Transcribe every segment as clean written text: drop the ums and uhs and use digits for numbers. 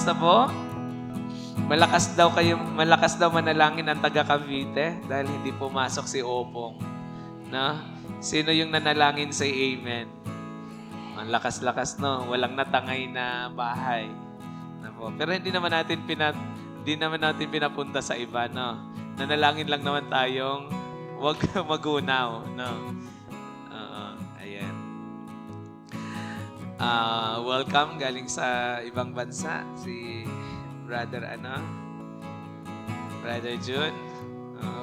Kamusta po? Malakas daw manalangin ang taga Cavite dahil hindi pumasok si Opong. Na? Sino yung nanalangin sa amen? Ang lakas-lakas, no? Walang natangay na bahay. Nako. Pero hindi naman natin pinapunta sa iba, no? Nanalangin lang naman tayong huwag magunaw, no? Oo, ayan. Welcome galing sa ibang bansa si Brother Brother Jun.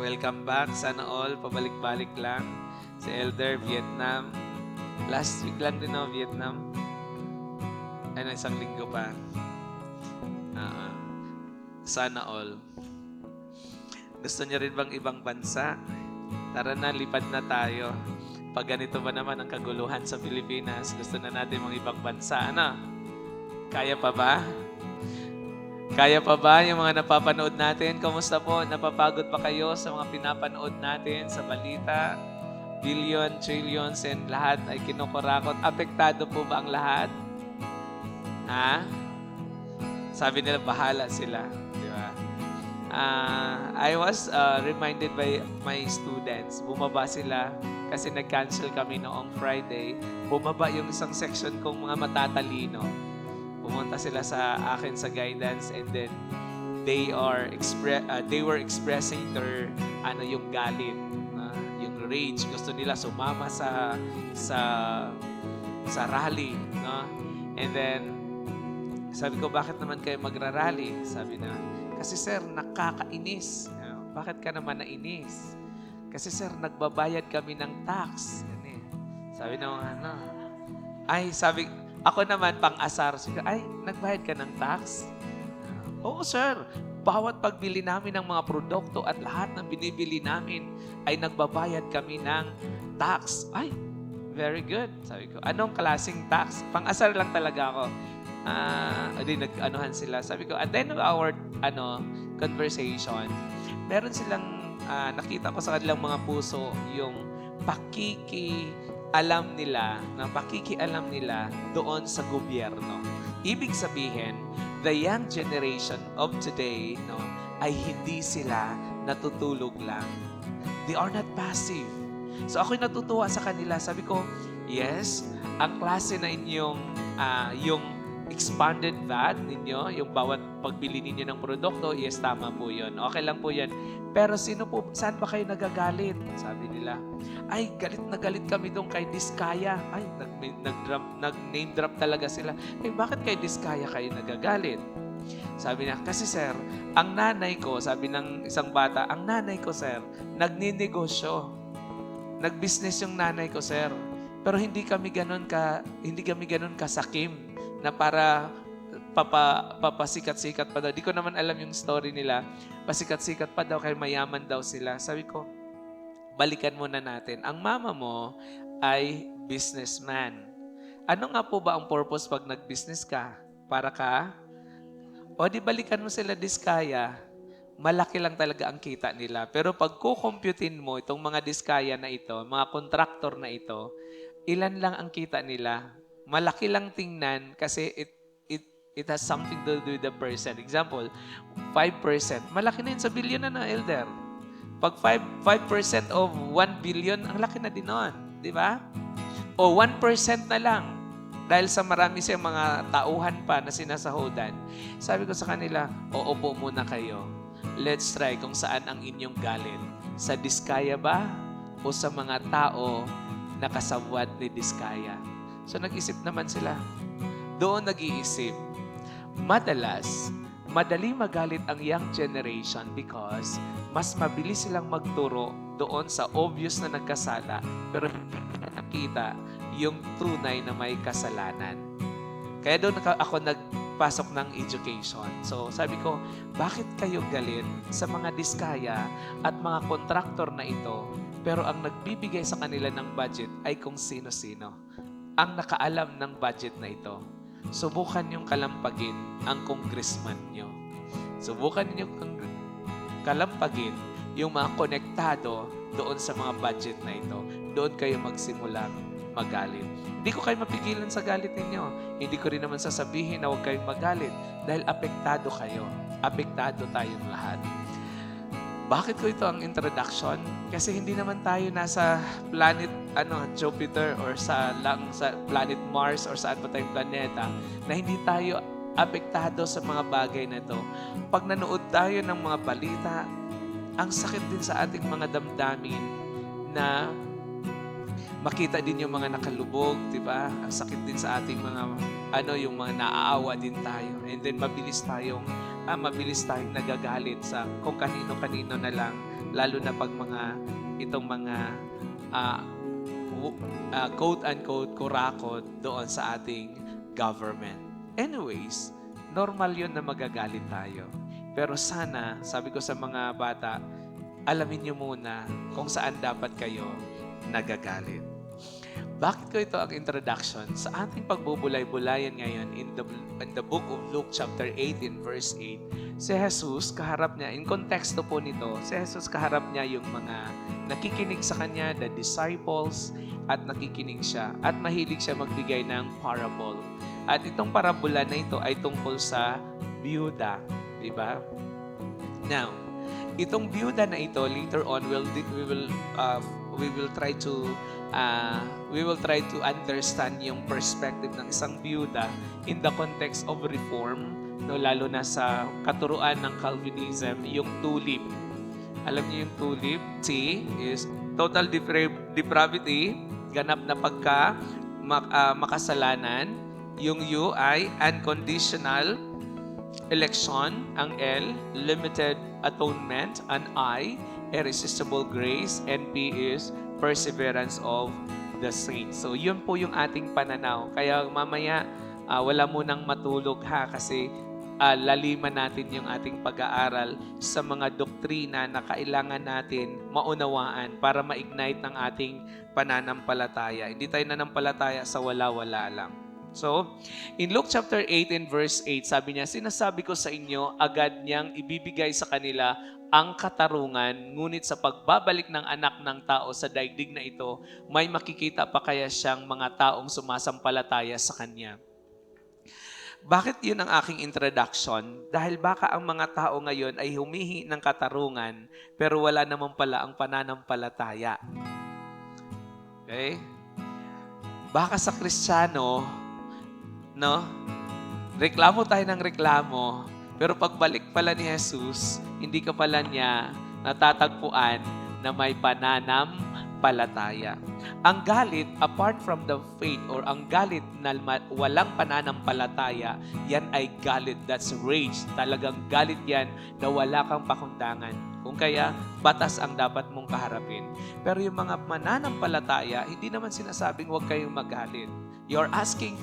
Welcome back. Sana all pabalik-balik lang. Si Elder Vietnam. Last week lang din ako Vietnam. Isang linggo pa. Sana all. Gusto niyo rin bang ibang bansa? Tara na, lipad na tayo. Pag ganito ba naman ang kaguluhan sa Pilipinas, gusto na natin mga ibang bansa. Kaya pa ba? Kaya pa ba yung mga napapanood natin? Kamusta po? Napapagod pa kayo sa mga pinapanood natin sa balita? Billion, trillions, and lahat ay kinukurakot. Apektado po ba ang lahat? Ha? Sabi nila, bahala sila. Di ba? I was reminded by my students. Bumaba sila kasi nag-cancel kami noong Friday. Bumaba yung isang section kong mga matatalino. Pumunta sila sa akin sa guidance and then they were expressing their yung galit, yung rage. Gusto nila sumama sa rally, no? And then sabi ko, bakit naman kayo magra-rally? Sabi na, kasi sir, nakakainis. Bakit ka naman nainis? Kasi sir, nagbabayad kami ng tax. Yan eh. Sabi na sabi, ako naman pang-asar. Sabi, nagbayad ka ng tax? Oo sir, bawat pagbili namin ng mga produkto at lahat ng binibili namin ay nagbabayad kami ng tax. Very good. Sabi ko, anong klaseng tax? Pang-asar lang talaga ako. Nag-anuhan sila. Sabi ko, at the end of our conversation, meron silang nakita ko sa kanilang mga puso yung pakikialam nila doon sa gobyerno. Ibig sabihin, the young generation of today ay hindi sila natutulog lang. They are not passive. So ako'y natutuwa sa kanila. Sabi ko, yes, ang klase na inyong yung expanded VAT ninyo, yung bawat pagbili ninyo ng produkto, yes, tama po yun. Okay lang po yan. Pero saan ba kayo nagagalit? Sabi nila, galit na galit kami doon kay Diskaya. Nag-name drop talaga sila. Bakit kay Diskaya kayo nagagalit? Sabi niya, kasi sir, ang nanay ko, sabi ng isang bata, ang nanay ko sir, nagninegosyo. Nag-business yung nanay ko sir. Pero hindi kami ganun kasakim na para papasikat-sikat pa daw. Di ko naman alam yung story nila. Pasikat-sikat pa daw kaya mayaman daw sila. Sabi ko, balikan muna natin. Ang mama mo ay businessman. Ano nga po ba ang purpose pag nag-business ka? Para ka? O di balikan mo sila Diskaya. Malaki lang talaga ang kita nila. Pero pag kukomputin mo itong mga Diskaya na ito, mga kontraktor na ito, ilan lang ang kita nila? Malaki lang tingnan kasi it has something to do with the percent. Example, 5%. Malaki na yun sa billion na Elder. Pag 5% of 1 billion, ang laki na din nun. Di ba? O 1% na lang. Dahil sa marami siyang mga tauhan pa na sinasahodan. Sabi ko sa kanila, uupo muna kayo. Let's try kung saan ang inyong galit. Sa Diskaya ba? O sa mga tao na kasabwat ni Diskaya? So nag-isip naman sila. Doon nag-iisip. Madali magalit ang young generation because mas mabilis silang magturo doon sa obvious na nagkasala pero hindi nakita yung tunay na may kasalanan. Kaya doon ako nagpasok ng education. So sabi ko, bakit kayo galit sa mga Diskaya at mga kontraktor na ito pero ang nagbibigay sa kanila ng budget ay kung sino-sino? Ang nakaalam ng budget na ito. Subukan niyong kalampagin ang congressman niyo. Subukan niyong kalampagin yung mga konektado doon sa mga budget na ito. Doon kayo magsimulang magalit. Hindi ko kayo mapigilan sa galit ninyo. Hindi ko rin naman sasabihin na huwag kayong magalit dahil apektado kayo. Apektado tayong lahat. Bakit ko ito ang introduction? Kasi hindi naman tayo nasa planet Jupiter or sa planet Mars or saan pa tayong planeta na hindi tayo apektado sa mga bagay na ito. Pag nanood tayo ng mga balita, ang sakit din sa ating mga damdamin na makita din yung mga nakalubog, di ba? Ang sakit din sa ating mga yung mga naaawa din tayo. And then mabilis tayong nagagalit sa kung kanino-kanino na lang, lalo na pag itong mga quote-unquote kurakot doon sa ating government. Anyways, normal yun na magagalit tayo. Pero sana, sabi ko sa mga bata, alamin nyo muna kung saan dapat kayo nagagalit. Bakit ko ito ang introduction? Sa ating pagbubulay-bulayan ngayon in the book of Luke chapter 18 verse 8, si Jesus kaharap niya, in konteksto po nito, si Jesus kaharap niya yung mga nakikinig sa kanya, the disciples, at nakikinig siya, at mahilig siya magbigay ng parable. At itong parabola na ito ay tungkol sa biyuda, di ba? Now, itong biyuda na ito, later on, we will try to understand yung perspective ng isang biyuda in the context of reform, no, lalo na sa katuruan ng Calvinism, yung tulip. Alam niyo yung tulip? T is total depravity, ganap na makasalanan. Yung U ay unconditional election. Ang L, limited atonement. Ang I, irresistible grace. And P is perseverance of the saints. So, yun po yung ating pananaw. Kaya mamaya, wala munang matulog kasi laliman natin yung ating pag-aaral sa mga doktrina na kailangan natin maunawaan para ma-ignite ng ating pananampalataya. Hindi tayo nanampalataya sa wala-wala lang. So, in Luke chapter 18 verse 8, sabi niya, sinasabi ko sa inyo, agad niyang ibibigay sa kanila ang katarungan, ngunit sa pagbabalik ng anak ng tao sa daigdig na ito, may makikita pa kaya siyang mga taong sumasampalataya sa kanya. Bakit yun ang aking introduction? Dahil baka ang mga tao ngayon ay humihingi ng katarungan, pero wala naman pala ang pananampalataya. Okay? Baka sa Kristiyano, no? Reklamo tayo ng reklamo, pero pagbalik pala ni Jesus, hindi ka pala niya natatagpuan na may pananampalataya. Ang galit, apart from the faith, or ang galit na walang pananampalataya, yan ay galit. That's rage. Talagang galit yan na wala kang pakundangan. Kung kaya, batas ang dapat mong kaharapin. Pero yung mga mananampalataya, hindi naman sinasabing huwag kayong magalit. You are asking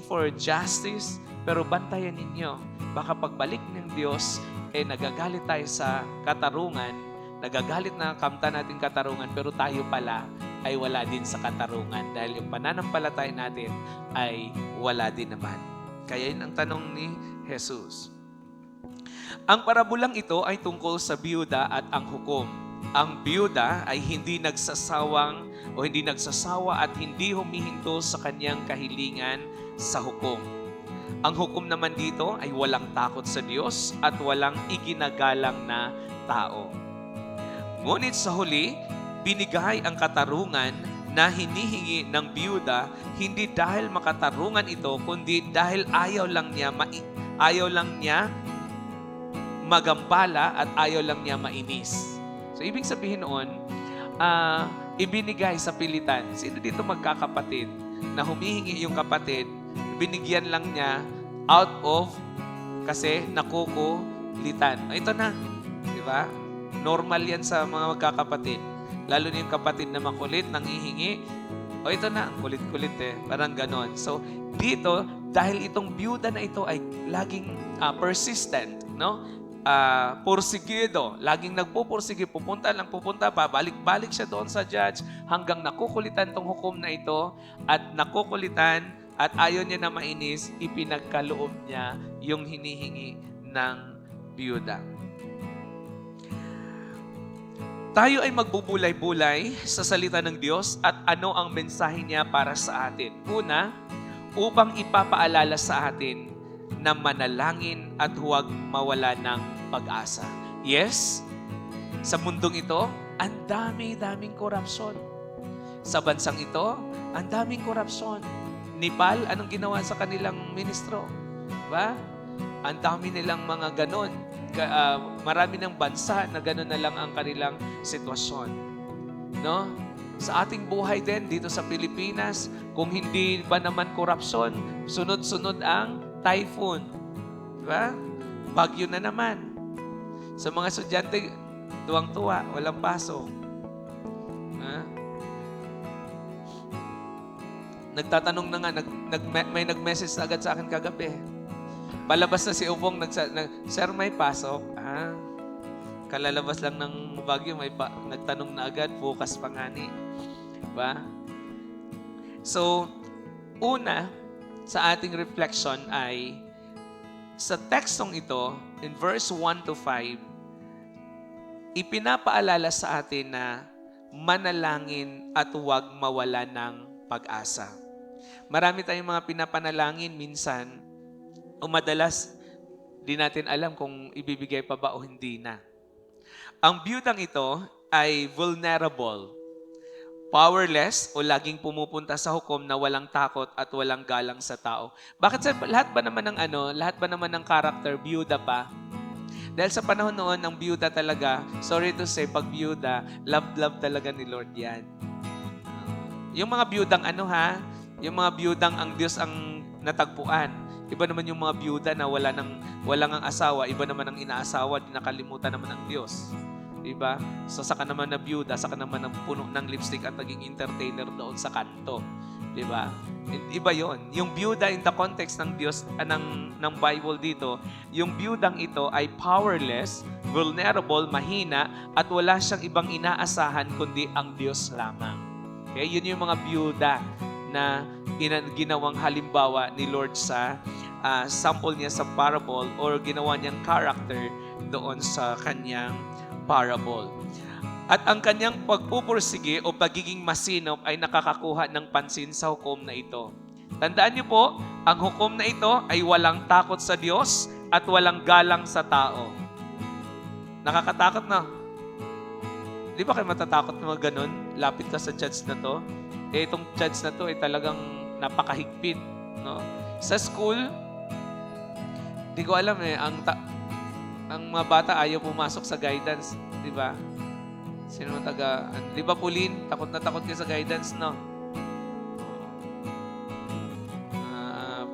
for justice, pero bantayan ninyo. Baka pagbalik ng Diyos, nagagalit tayo sa katarungan, nagagalit na kamta natin katarungan, pero tayo pala ay wala din sa katarungan dahil yung pananampalataya natin ay wala din naman. Kaya yun ang tanong ni Jesus. Ang parabulang ito ay tungkol sa biyuda at ang hukom. Ang biyuda ay hindi nagsasawa at hindi humihinto sa kanyang kahilingan sa hukom. Ang hukom naman dito ay walang takot sa Diyos at walang iginagalang na tao. Ngunit sa huli, binigay ang katarungan na hinihingi ng biyuda hindi dahil makatarungan ito, kundi dahil ayaw lang niya magampala at ayaw lang niya mainis. So, ibig sabihin noon, ibinigay sa pilitan. Sino dito magkakapatid na humihingi yung kapatid, binigyan lang niya out of kasi nakukulitan. Ito na, di ba? Normal yan sa mga magkakapatid. Lalo na yung kapatid na makulit, nanghihingi. Ito na, kulit-kulit Parang ganon. So, dito, dahil itong biyuda na ito ay laging persistent, no? Porsigido, laging nagpupursige, pupunta, balik-balik siya doon sa judge hanggang nakukulitan tong hukom na ito at nakukulitan at ayaw niya na mainis, ipinagkaloob niya yung hinihingi ng biyuda. Tayo ay magbubulay-bulay sa salita ng Diyos at ano ang mensahe niya para sa atin. Una, upang ipapaalala sa atin na manalangin at huwag mawala ng pag-asa. Yes, sa mundong ito, ang dami-daming korupsyon. Sa bansang ito, ang daming korupsyon. Nepal, anong ginawa sa kanilang ministro? Diba? Ang dami nilang mga ganon. Marami ng bansa na ganon na lang ang kanilang sitwasyon. No? Sa ating buhay din dito sa Pilipinas, kung hindi ba naman korupsyon, sunod-sunod ang typhoon. Diba? Bagyo na naman. Sa mga estudyante, tuwang-tuwa, walang pasok. Nagtatanong na nga, may nag-message na agad sa akin kagabi. Palabas na si Ubong, Sir, may pasok. Kalalabas lang ng bagyo, nagtanong na agad, bukas pa nga ni. Diba? So, una, sa ating reflection ay, sa tekstong ito, in verse 1 to 5, ipinapaalala sa atin na manalangin at huwag mawala ng pag-asa. Marami tayong mga pinapanalangin minsan, o madalas di natin alam kung ibibigay pa ba o hindi na. Ang biyudang ito ay vulnerable, powerless o laging pumupunta sa hukom na walang takot at walang galang sa tao. Bakit lahat ba naman ng character biyuda pa? Dahil sa panahon noon, ang biyuda talaga, sorry to say, pag biyuda, love talaga ni Lord yan. Yung mga biyudang yung mga biyudang ang Diyos ang natagpuan. Iba naman yung mga biyuda na walang ang asawa, iba naman ang inaasawa, nakalimutan naman ang Diyos. Diba? So saka naman na biyuda, saka naman ang puno ng lipstick at naging entertainer doon sa kanto. Diba? Iba yon. Yung biyuda in the context ng Diyos, ng Bible dito, yung biyudang ito ay powerless, vulnerable, mahina, at wala siyang ibang inaasahan kundi ang Diyos lamang. Okay? Yun yung mga biyuda na ginawang halimbawa ni Lord sa sample niya sa parable or ginawa niyang character doon sa kanyang parable. At ang kanyang pagpupursige o pagiging masinop ay nakakakuha ng pansin sa hukom na ito. Tandaan niyo po, ang hukom na ito ay walang takot sa Diyos at walang galang sa tao. Nakakatakot na. Di ba kayo matatakot na mga ganun? Lapit ka sa judge na to. Itong judge na to ay talagang napakahigpit. No? Sa school, di ko alam ang mga bata ayaw pumasok sa guidance. Di ba? Sino man di ba Pauline? Takot na takot kayo sa guidance, no?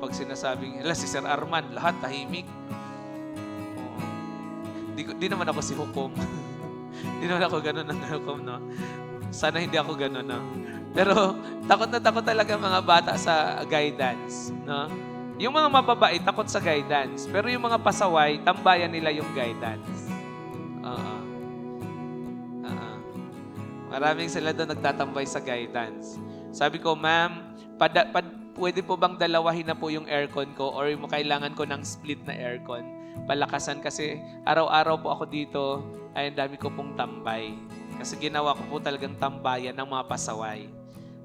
Pag sinasabing, si Sir Arman, lahat tahimik. Di naman ako si Hukom. Di naman ako ganun ng Hukom, no? Sana hindi ako ganun, no? Pero takot na takot talaga mga bata sa guidance, no? Yung mga mababait, takot sa guidance. Pero yung mga pasaway, tambayan nila yung guidance. Maraming sila doon nagtatambay sa guidance. Sabi ko, ma'am, pwede po bang dalawahin na po yung aircon ko or kailangan ko ng split na aircon? Palakasan kasi araw-araw po ako dito ay ang dami ko pong tambay. Kasi ginawa ko po talagang tambayan ng mga pasaway.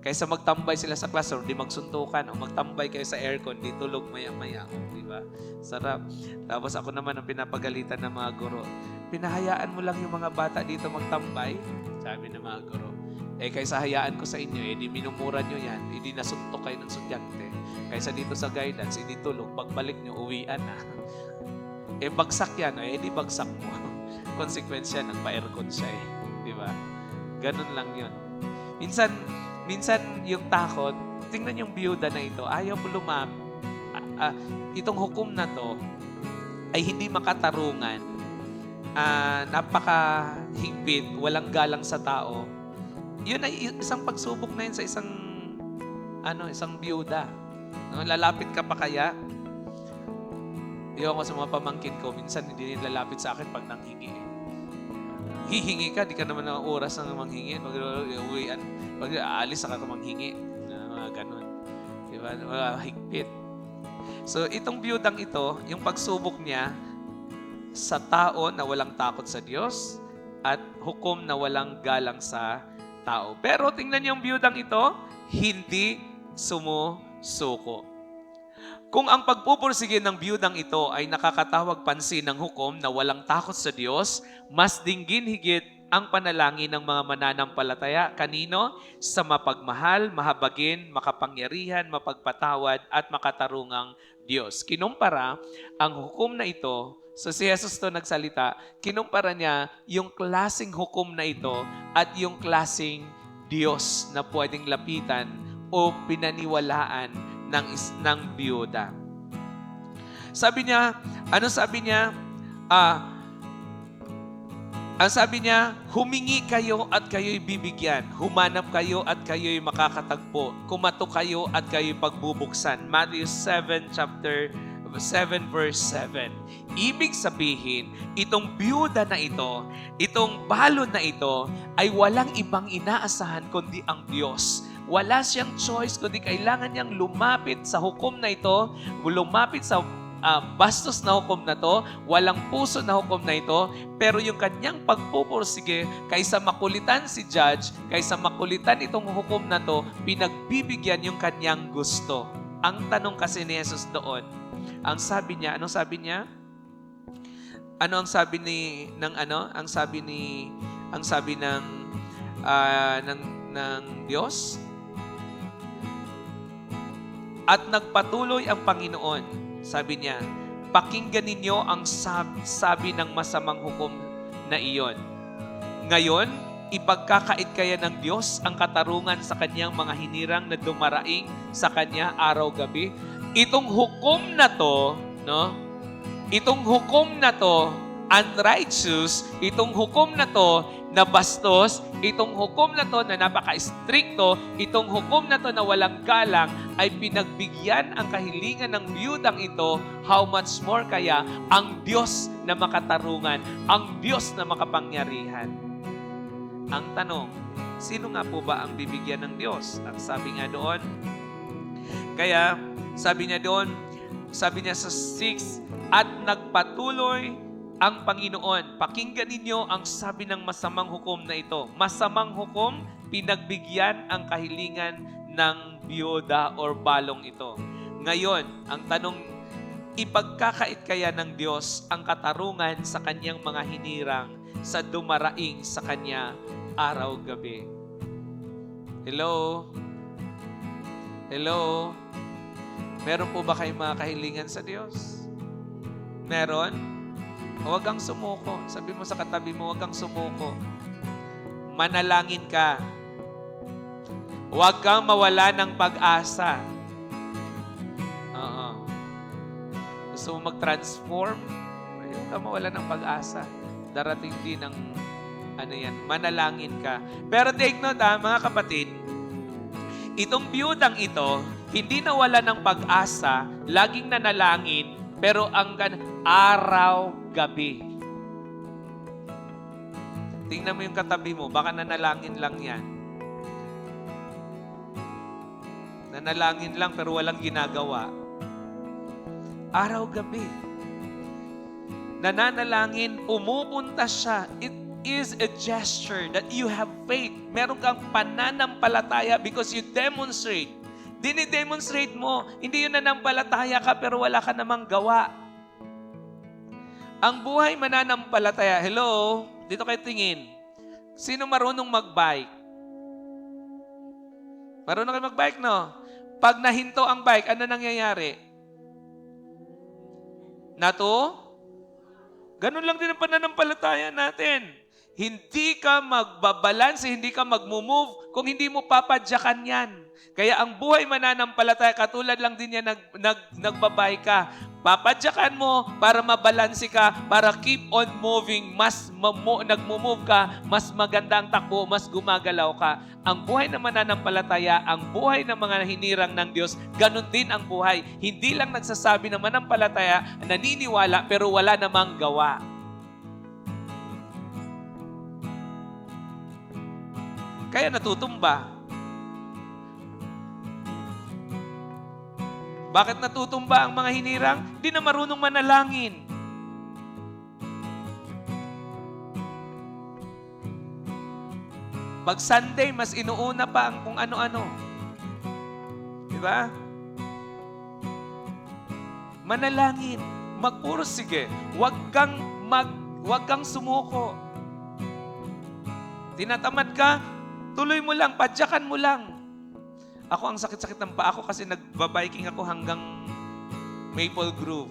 Kaysa magtambay sila sa classroom, di magsuntukan o magtambay kayo sa aircon, di tulog maya-maya. Di ba? Sarap. Tapos ako naman ang pinapagalitan ng mga guro. Pinahayaan mo lang yung mga bata dito magtambay, sabi ng mga guro. Kaysa hayaan ko sa inyo, di minumura nyo yan, di nasuntok kayo ng estudyante. Kaysa dito sa guidance, di tulog, pagbalik nyo, uwian na. Bagsak yan, di bagsak mo. Konsekwensya, nagpa-aircon siya Di ba? Ganun lang yun. Minsan yung takot, tingnan yung biyuda na ito, ayaw mo itong hukom na to ay hindi makatarungan, napakahigpit, walang galang sa tao. Yun ay isang pagsubok na yun sa isang biyuda. No? Lalapit ka pa kaya? Iyon ko sa mga pamangkin ko, minsan hindi nila lalapit sa akin pag nanghingi. Hihingi ka, di ka naman ng oras ng manghingi. Pag aalis, saka ka manghingi. Ganun. Diba? Higpit. So, itong biyudang ito, yung pagsubok niya sa tao na walang takot sa Diyos at hukom na walang galang sa tao. Pero tingnan niyo ang biyudang ito, hindi sumusuko. Kung ang pagpupursige ng biyudang ito ay nakakatawag pansin ng hukom na walang takot sa Diyos, mas dinggin higit ang panalangin ng mga mananampalataya. Kanino? Sa mapagmahal, mahabagin, makapangyarihan, mapagpatawad, at makatarungang Diyos. Kinumpara ang hukom na ito, so si Jesus to nagsalita, kinumpara niya yung klaseng hukom na ito at yung klaseng Diyos na pwedeng lapitan o pinaniwalaan ng biyuda. Sabi niya, ano sabi niya? Ang sabi niya, humingi kayo at kayo'y bibigyan. Humanap kayo at kayo'y makakatagpo. Kumato kayo at kayo'y pagbubuksan. Matthew 7, chapter 7, verse 7. Ibig sabihin, itong biyuda na ito, itong balon na ito, ay walang ibang inaasahan kundi ang Diyos. Wala siyang choice kundi kailangan niyang lumapit sa hukom na ito, lumapit sa bastos na hukom na to, walang puso na hukom na ito, pero yung kanyang pagpupursige, kaysa makulitan si judge, kaysa makulitan itong hukom na to, pinagbibigyan yung kanyang gusto. Ang tanong kasi ni Jesus doon, ang sabi niya, anong sabi niya? Ano ang sabi ang sabi ng Diyos? At nagpatuloy ang Panginoon. Sabi niya, pakinggan ninyo ang sabi ng masamang hukom na iyon. Ngayon, ipagkakait kaya ng Diyos ang katarungan sa kanyang mga hinirang na dumaraing sa kanya araw-gabi. Itong hukom na to, no? Itong hukom na to, unrighteous, itong hukom na to na bastos, itong hukom na to na napaka-stricto, itong hukom na to na walang galang, ay pinagbigyan ang kahilingan ng biyudang ito, how much more kaya ang Diyos na makatarungan, ang Diyos na makapangyarihan. Ang tanong, sino nga po ba ang bibigyan ng Diyos? Ang sabi nga doon, kaya sabi niya sa 6, at nagpatuloy ang Panginoon. Pakinggan ninyo ang sabi ng masamang hukom na ito. Masamang hukom, pinagbigyan ang kahilingan ng biyuda or balong ito. Ngayon, ang tanong, ipagkakait kaya ng Diyos ang katarungan sa kanyang mga hinirang sa dumaraing sa kanya araw-gabi? Hello? Hello? Meron po ba kayong mga kahilingan sa Diyos? Meron? Huwag kang sumuko. Sabi mo sa katabi mo, huwag kang sumuko. Manalangin ka. Huwag kang mawala ng pag-asa. Gusto mo mag-transform? Huwag kang mawala ng pag-asa. Darating din ang manalangin ka. Pero take note mga kapatid, itong biyudang ito, hindi nawala ng pag-asa, laging nanalangin, pero ang araw-gabi. Tingnan mo yung katabi mo, baka nanalangin lang yan. Nanalangin lang pero walang ginagawa. Araw-gabi. Nananalangin, pumupunta siya. It is a gesture that you have faith. Meron kang pananampalataya because you demonstrate. Dinidemonstrate mo. Hindi yun nanampalataya ka pero wala ka namang gawa. Ang buhay mananampalataya, hello, dito kayo tingin. Sino marunong mag-bike? Marunong kayo mag-bike, no? Pag nahinto ang bike, ano nangyayari? Ganun lang din ang pananampalataya natin. Hindi ka magbabalance, hindi ka mag-move kung hindi mo papadyakan yan. Kaya ang buhay mananampalataya, katulad lang din yan nagbabay ka. Papadyakan mo para mabalansi ka, para keep on moving. Mas nagmumove ka, mas maganda ang takbo, mas gumagalaw ka. Ang buhay na mananampalataya, ang buhay ng mga hinirang ng Diyos, ganun din ang buhay. Hindi lang nagsasabi ng mananampalataya, naniniwala, pero wala namang gawa. Kaya natutumba. Bakit natutumba ang mga hinirang? Di na marunong manalangin. Pag Sunday, mas inuuna pa ang kung ano-ano. Di ba? Manalangin. Magpursige. Huwag kang sumuko. Tinatamad ka, tuloy mo lang, padyakan mo lang. Ako, ang sakit-sakit ng paa ko kasi nagbabiking ako hanggang Maple Grove.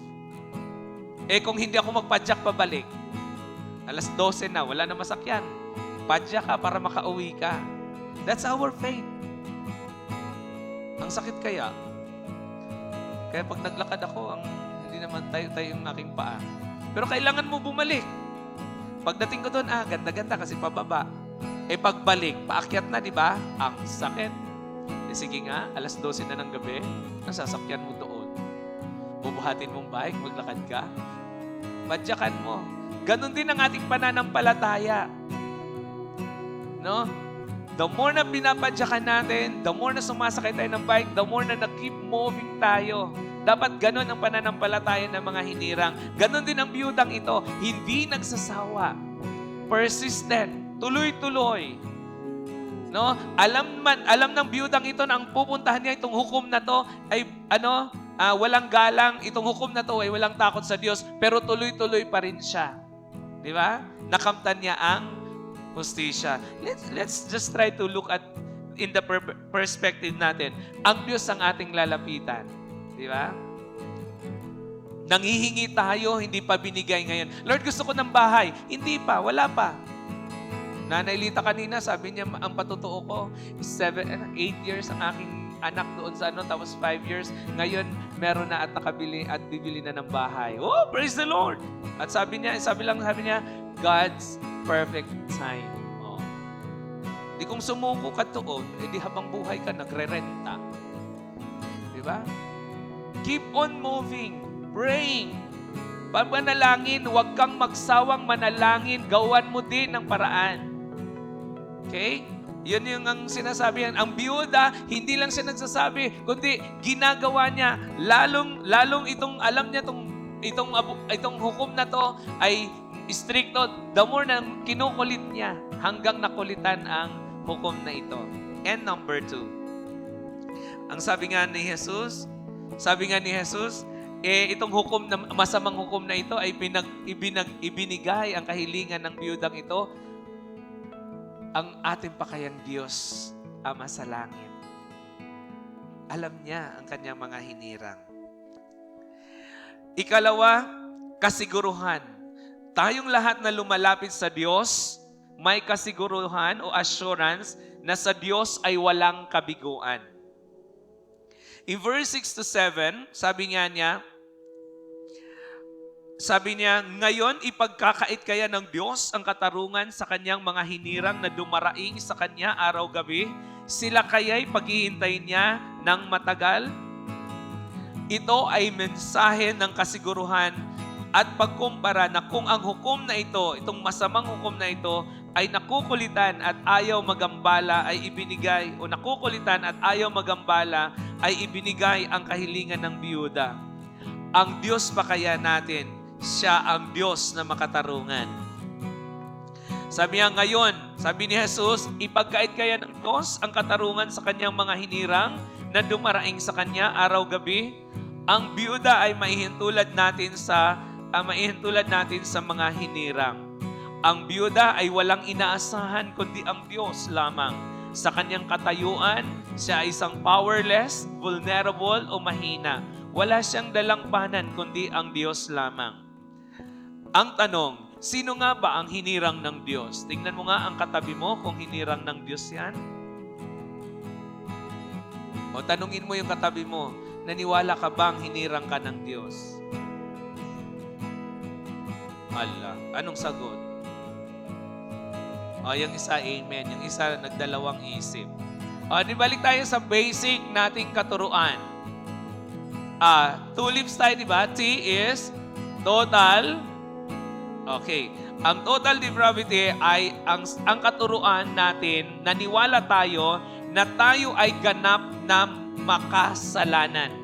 Kung hindi ako magpadyak pabalik, alas 12 na, wala na masakyan. Padyak ka para makauwi ka. That's our faith. Ang sakit kaya. Kaya pag naglakad ako, hindi naman tayo-tayo yung aking paa. Pero kailangan mo bumalik. Pagdating ko doon, ganda-ganda kasi pababa. Pagbalik, paakyat na, di ba? Ang sakit. Sige nga, alas 12 na ng gabi, nasasakyan mo doon. Bubuhatin mong bike, maglakad ka. Padyakan mo. Ganon din ang ating pananampalataya. No? The more na pinapadyakan natin, the more na sumasakay tayo ng bike, the more na keep moving tayo. Dapat ganon ang pananampalataya ng mga hinirang. Ganon din ang biyudang ito. Hindi nagsasawa. Persistent. Tuloy-tuloy. No? Alam ng biyudang ito na ang pupuntahan niya itong hukom na to ay walang galang. Itong hukom na to ay walang takot sa Diyos, pero tuloy-tuloy pa rin siya. Di ba? Nakamtan niya ang hustisya. Let's just try to look at in the perspective natin. Ang Diyos ang ating lalapitan. Di ba? Nanghihingi tayo, hindi pa binigay ngayon. Lord, gusto ko ng bahay. Hindi pa, wala pa. Nanay Lita kanina, sabi niya, ang patutuo ko, 8 years ang aking anak doon sa tapos 5 years. Ngayon, meron na at nakabili at bibili na ng bahay. Oh, praise the Lord! At sabi niya, God's perfect time. Oh. Di kung sumuko ka doon, edi habang buhay ka, nagre-renta. Di ba? Keep on moving, praying. Manalangin, huwag kang magsawang manalangin, gawan mo din ng paraan. Okay? Yun yung ang sinasabi yan. Ang biyuda, hindi lang siya nagsasabi, kundi ginagawa niya. Lalong itong, alam niya itong hukom na to ay stricto. The more na kinukulit niya hanggang nakulitan ang hukom na ito. And number 2. Ang sabi nga ni Jesus, itong hukom na masamang hukom na ito ay ibinigay ang kahilingan ng biyudang ito ang ating pakayang Diyos, Ama sa langit. Alam niya ang kanyang mga hinirang. Ikalawa, kasiguruhan. Tayong lahat na lumalapit sa Diyos, may kasiguruhan o assurance na sa Diyos ay walang kabiguan. In verse 6 to 7, sabi niya, ngayon ipagkakait kaya ng Diyos ang katarungan sa kanyang mga hinirang na dumaraing sa kanya araw-gabi? Sila kaya'y paghihintayin niya ng matagal? Ito ay mensahe ng kasiguruhan at pagkumpara na kung ang hukom na ito, itong masamang hukom na ito, ay nakukulitan at ayaw magambala ay ibinigay, o nakukulitan at ayaw magambala ay ibinigay ang kahilingan ng biyuda. Ang Diyos pa kaya natin, siya ang Diyos na makatarungan. Sabi niya ngayon, sabi ni Jesus, ipagkait kaya ng Diyos ang katarungan sa kanyang mga hinirang na dumaraing sa kanya araw-gabi. Ang biyuda ay maihintulad natin sa mga hinirang. Ang biyuda ay walang inaasahan kundi ang Diyos lamang. Sa kanyang katayuan, siya ay isang powerless, vulnerable o mahina. Wala siyang dalampanan kundi ang Diyos lamang. Ang tanong, sino nga ba ang hinirang ng Diyos? Tingnan mo nga ang katabi mo kung hinirang ng Diyos yan. O tanungin mo yung katabi mo, naniwala ka bang hinirang ka ng Diyos? Ala, anong sagot? O, yung isa, amen. Yung isa, nagdalawang isip. O, di balik tayo sa basic nating katuruan. 2 leaves tayo, di ba? T is total. Okay. Ang total depravity ay ang katuruan natin, naniwala tayo na tayo ay ganap na makasalanan.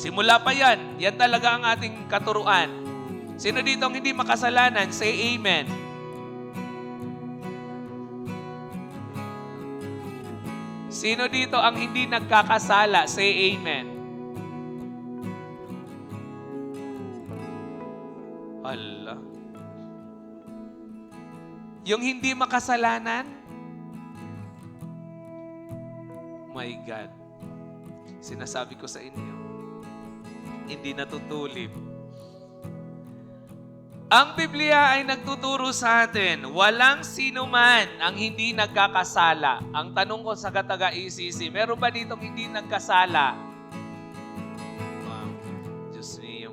Simula pa yan. Yan talaga ang ating katuruan. Sino dito ang hindi makasalanan? Say amen. Sino dito ang hindi nagkakasala? Say amen. Allah. Yung hindi makasalanan? My God. Sinasabi ko sa inyo, hindi natutulib. Ang Biblia ay nagtuturo sa atin, walang sino man ang hindi nagkakasala. Ang tanong ko sa kataga-ICC, meron ba ditong hindi nagkasala? Wow. Diyos niyo,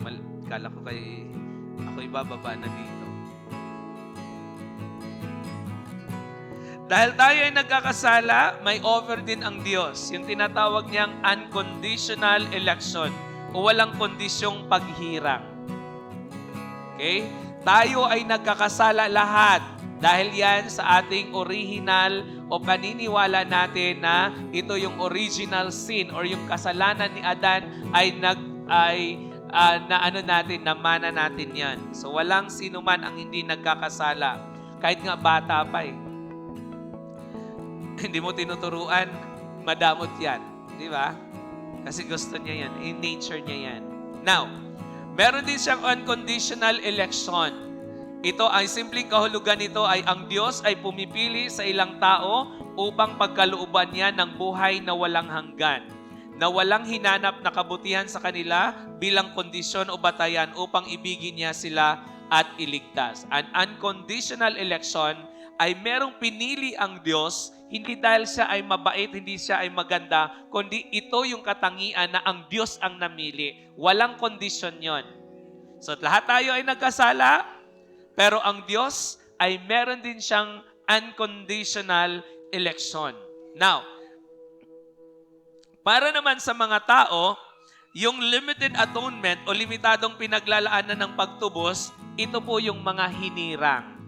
kala ko ako'y bababa na dito. Dahil tayo ay nagkakasala, may offer din ang Diyos. Yung tinatawag niyang unconditional election o walang kondisyong paghirang. Okay? Tayo ay nagkakasala lahat dahil yan sa ating original o paniniwala natin na ito yung original sin or yung kasalanan ni Adan ay namana natin yan. So walang sino man ang hindi nagkakasala. Kahit nga bata pa eh. Hindi mo tinuturuan, madamot yan. Di ba? Kasi gusto niya yan. In nature niya yan. Now, meron din siyang unconditional election. Ito ay simpleng kahulugan nito ay ang Diyos ay pumipili sa ilang tao upang pagkalooban niya ng buhay na walang hanggan, na walang hinanap na kabutihan sa kanila bilang kondisyon o batayan upang ibigin niya sila at iligtas. An unconditional election ay merong pinili ang Diyos, hindi dahil siya ay mabait, hindi siya ay maganda, kundi ito yung katangian na ang Diyos ang namili. Walang kondisyon yon. So lahat tayo ay nagkasala, pero ang Diyos ay meron din siyang unconditional election. Now, para naman sa mga tao, yung limited atonement o limitadong pinaglalaanan ng pagtubos, ito po yung mga hinirang.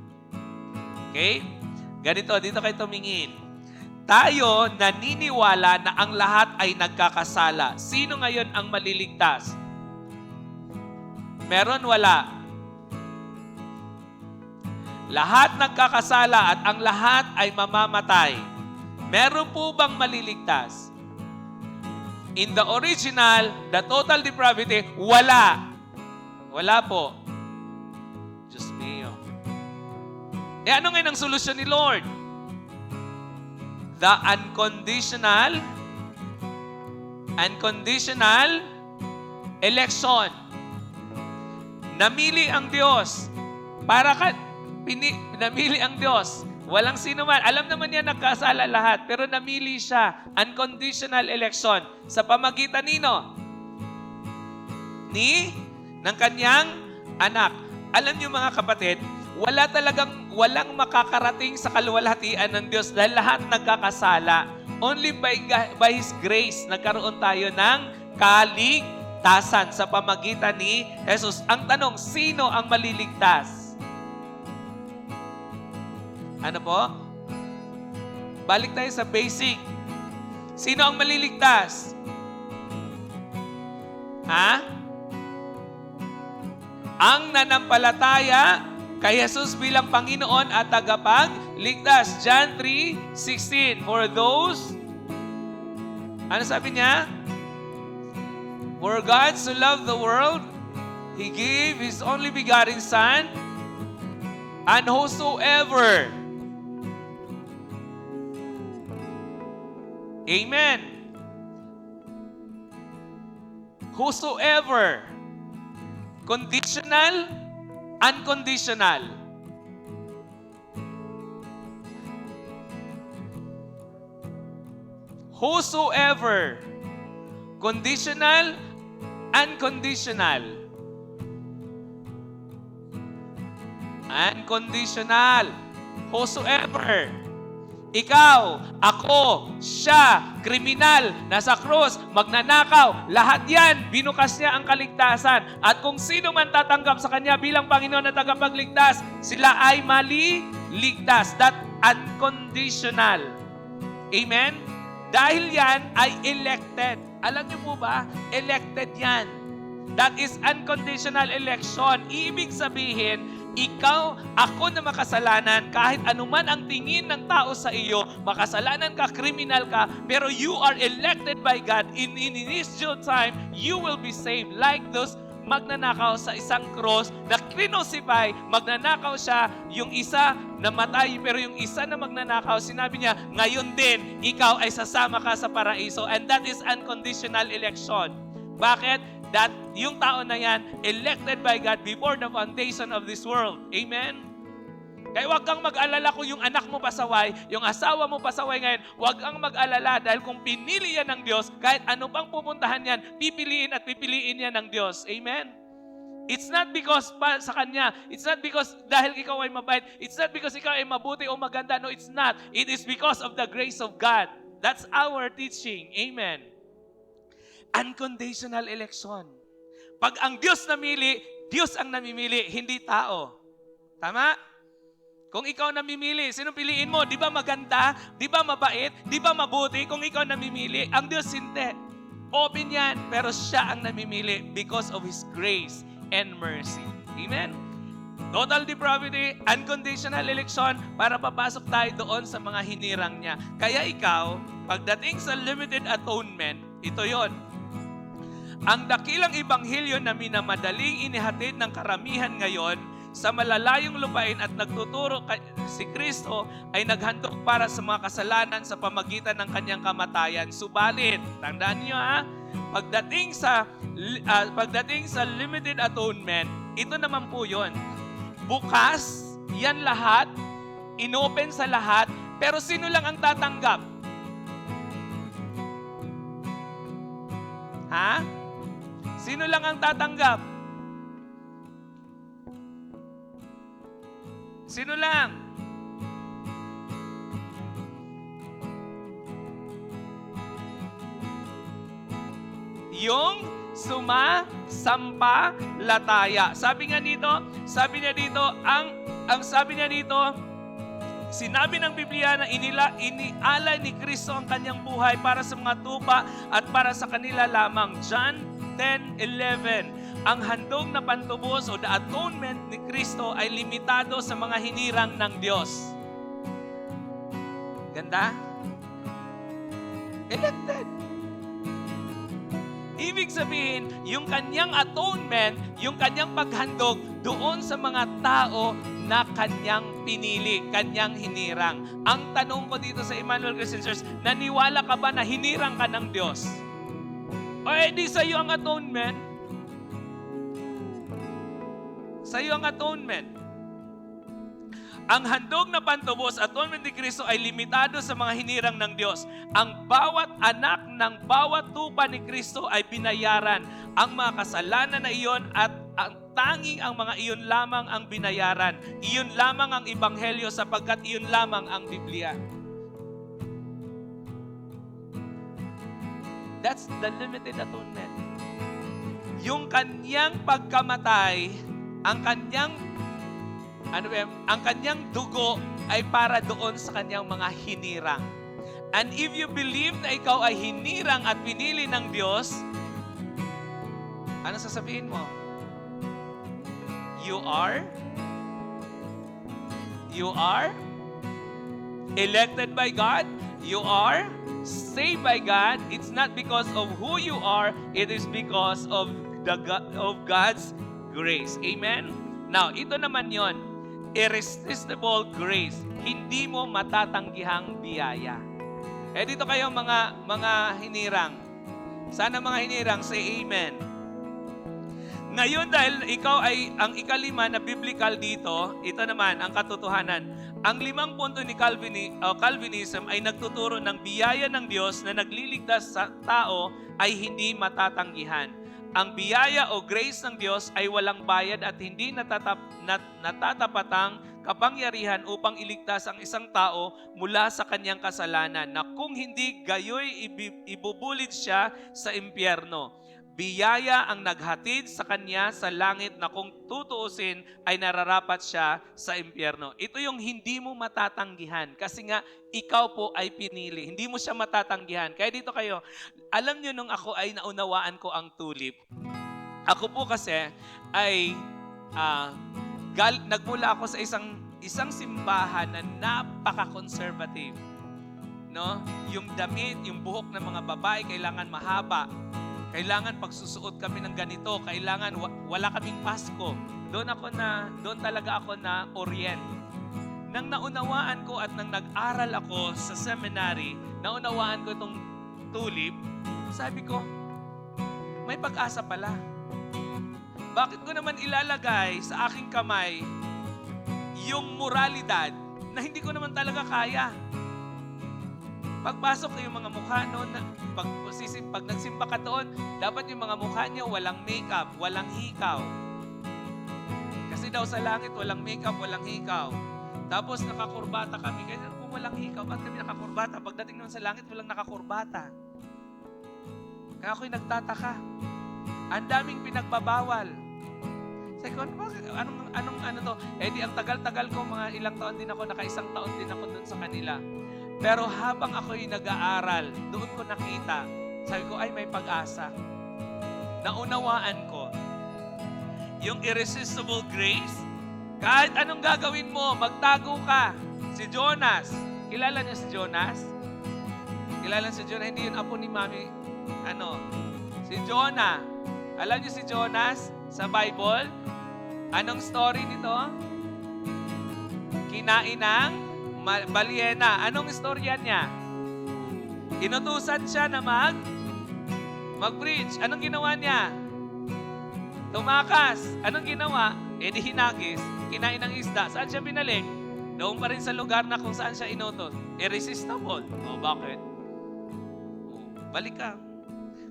Okay? Ganito, dito kayo tumingin. Tayo naniniwala na ang lahat ay nagkakasala. Sino ngayon ang maliligtas? Meron, wala? Lahat nagkakasala at ang lahat ay mamamatay. Meron po bang maliligtas? In the original, the total depravity, wala. Wala po. Diyos mio. Ano ngayon ang solusyon ni Lord? The unconditional election. Namili ang Diyos. Namili ang Diyos. Walang sino man. Alam naman niya nagkasala lahat, pero namili siya. Unconditional election. Sa pamagitan nino? Ng kanyang anak. Alam niyo mga kapatid, walang makakarating sa kaluwalhatian ng Diyos dahil lahat nagkakasala. Only by His grace nagkaroon tayo ng kaligtasan sa pamagitan ni Jesus. Ang tanong, sino ang maliligtas? Ano po? Balik tayo sa basic. Sino ang maliligtas? Ang nanampalataya kay Jesus bilang Panginoon at tagapagligtas. John 3:16. For those, ano sabi niya? For God so loved the world, He gave His only begotten Son, and whosoever, amen, whosoever, conditional, unconditional. Whosoever, conditional, unconditional. Unconditional. Whosoever. Ikaw, ako, siya, kriminal, nasa krus, magnanakaw, lahat yan, binukas niya ang kaligtasan. At kung sino man tatanggap sa Kanya bilang Panginoon na tagapagligtas, sila ay maliligtas. That unconditional. Amen? Dahil yan ay elected. Alam niyo po ba? Elected yan. That is unconditional election. Ibig sabihin, ikaw, ako na makasalanan, kahit anuman ang tingin ng tao sa iyo, makasalanan ka, kriminal ka, pero you are elected by God. In His due time, you will be saved. Like those magnanakaw sa isang cross na kinusify, magnanakaw siya, yung isa namatay, pero yung isa na magnanakaw, sinabi niya, ngayon din, ikaw ay sasama ka sa paraiso. And that is unconditional election. Bakit? That yung tao na yan, elected by God before the foundation of this world. Amen? Kaya huwag kang mag-alala kung yung anak mo pasaway, yung asawa mo pasaway ngayon, huwag kang mag-alala dahil kung pinili yan ng Diyos, kahit ano pang pupuntahan yan, pipiliin at pipiliin yan ng Diyos. Amen? It's not because sa Kanya. It's not because dahil ikaw ay mabait. It's not because ikaw ay mabuti o maganda. No, it's not. It is because of the grace of God. That's our teaching. Amen? Unconditional election. Pag ang Diyos namili, Diyos ang namimili, hindi tao. Tama? Kung ikaw namimili, sino piliin mo? Di ba maganda? Di ba mabait? Di ba mabuti? Kung ikaw namimili, ang Diyos hindi. Open yan, pero siya ang namimili because of His grace and mercy. Amen? Total depravity, unconditional election, para papasok tayo doon sa mga hinirang niya. Kaya ikaw, pagdating sa limited atonement, ito yon. Ang dakilang ibanghilyo na minamadaling inihatid ng karamihan ngayon sa malalayong lupain at nagtuturo si Kristo ay naghandog para sa mga kasalanan sa pamagitan ng kanyang kamatayan. Subalit, tandaan niyo pagdating sa limited atonement, ito naman po yun. Bukas, yan lahat, inopen sa lahat, pero sino lang ang tatanggap? Ha? Sino lang ang tatanggap? Sino lang? Yung sumasampalataya. Sabi niya dito, ang sabi niya dito, sinabi ng Biblia na inialay ni Kristo ang kanyang buhay para sa mga tupa at para sa kanila lamang. John 10:11. Ang handog na pantubos o the atonement ni Kristo ay limitado sa mga hinirang ng Diyos. Ganda? Elected. Ibig sabihin, yung kanyang atonement, yung kanyang paghandog doon sa mga tao na kanyang pinili, kanyang hinirang. Ang tanong ko dito sa Emmanuel Christian Church, naniwala ka ba na hinirang ka ng Diyos? O edi sa iyo ang atonement? Sa iyo ang atonement. Ang handog na pantubos, atonement ni Kristo ay limitado sa mga hinirang ng Diyos. Ang bawat anak ng bawat tupa ni Kristo ay binayaran. Ang mga kasalanan na iyon at ang tanging ang mga iyon lamang ang binayaran. Iyon lamang ang Ebanghelyo sapagkat iyon lamang ang Biblia. That's the limited atonement. Yung kanyang pagkamatay, ang kanyang dugo ay para doon sa kanyang mga hinirang. And if you believe na ikaw ay hinirang at pinili ng Diyos, ano sasabihin mo? You are elected by God. You are saved by God. It's not because of who you are, it is because of God's grace. Amen? Now, ito naman yon, irresistible grace. Hindi mo matatanggihang biyaya. Dito kayo mga hinirang. Sana mga hinirang, say amen. Ngayon, dahil ikaw ay ang ikalima na biblical dito, ito naman ang katotohanan. Ang 5 punto ni Calvinism ay nagtuturo ng biyaya ng Diyos na nagliligtas sa tao ay hindi matatanggihan. Ang biyaya o grace ng Diyos ay walang bayad at hindi natatapatang kapangyarihan upang iligtas ang isang tao mula sa kanyang kasalanan na kung hindi gayoy ibubulid siya sa impyerno. Biyaya ang naghatid sa kanya sa langit na kung tutuusin ay nararapat siya sa impyerno. Ito yung hindi mo matatanggihan kasi nga ikaw po ay pinili. Hindi mo siya matatanggihan. Kaya dito kayo, alam nyo nung ako ay naunawaan ko ang tulip, ako po kasi ay nagmula ako sa isang simbahan na napaka-conservative. No? Yung damit, yung buhok ng mga babae kailangan mahaba. Kailangan pagsusuot kami ng ganito, kailangan wala kaming Pasko. Doon talaga ako na orient. Nang naunawaan ko at nang nag-aral ako sa seminary, naunawaan ko itong tulip, sabi ko, may pag-asa pala. Bakit ko naman ilalagay sa aking kamay yung moralidad na hindi ko naman talaga kaya? Pagpasok ko yung mga mukha noon, pag nagsimba ka doon, dapat yung mga mukha niyo walang makeup, walang hikaw. Kasi daw sa langit walang makeup, walang hikaw. Tapos nakakurbata kami. Kaya kung walang hikaw, bakit kami nakakurbata? Pagdating naman sa langit, walang nakakurbata. Kaya ako'y nagtataka. Ang daming pinagbabawal. Sabi ko, anong to? Eh di ang tagal-tagal ko, mga ilang taon din ako, naka-isang taon din ako doon sa kanila. Pero habang ako'y nag-aaral, doon ko nakita. Sabi ko, ay may pag-asa. Naunawaan ko. Yung irresistible grace, kahit anong gagawin mo, magtago ka. Si Jonas, kilala niyo si Jonas? Kilala si Jonas, hindi yun apo ni Mami. Si Jonah. Alam niyo si Jonas sa Bible? Anong story nito? Kinain ng balyena. Anong istorya niya? Inutusan siya na mag-preach. Anong ginawa niya? Tumakas. Anong ginawa? Eh di hinagis. Kinain ng isda. Saan siya binalik? Doon pa rin sa lugar na kung saan siya inutos. Irresistible. Bakit? Balik ka.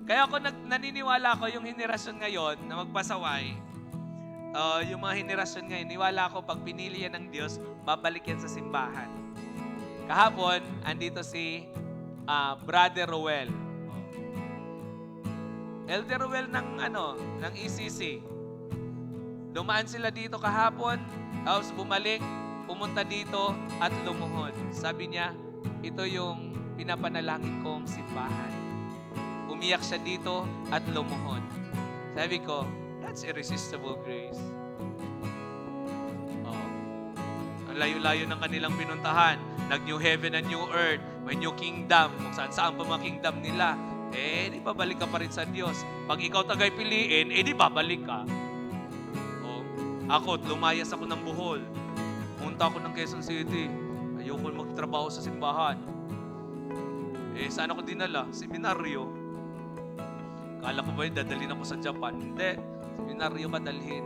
Kaya ako naniniwala ko yung henerasyon ngayon na magpasaway, yung mga henerasyon ngayon, niwala ko pag pinili yan ng Diyos, babalik yan sa simbahan. Kahapon, andito si Brother Roel. Elder Roel ng ECC. Dumaan sila dito kahapon, tapos bumalik, pumunta dito at lumuhod. Sabi niya, ito yung pinapanalangin kong simbahan. Umiyak siya dito at lumuhod. Sabi ko, that's irresistible grace. Ang layo-layo ng kanilang pinuntahan. Nag-new heaven and new earth. May new kingdom. Kung saan-saan pa mga kingdom nila. Di babalik ka pa rin sa Diyos. Pag ikaw tagay piliin, di babalik ka. Ako, lumayas ako ng Bohol. Punta ako ng Quezon City. Ayoko magtrabaho sa simbahan. Saan ako dinala? Seminaryo. Kala ko ba dadalhin ako sa Japan? Hindi. Seminaryo ka dalhin.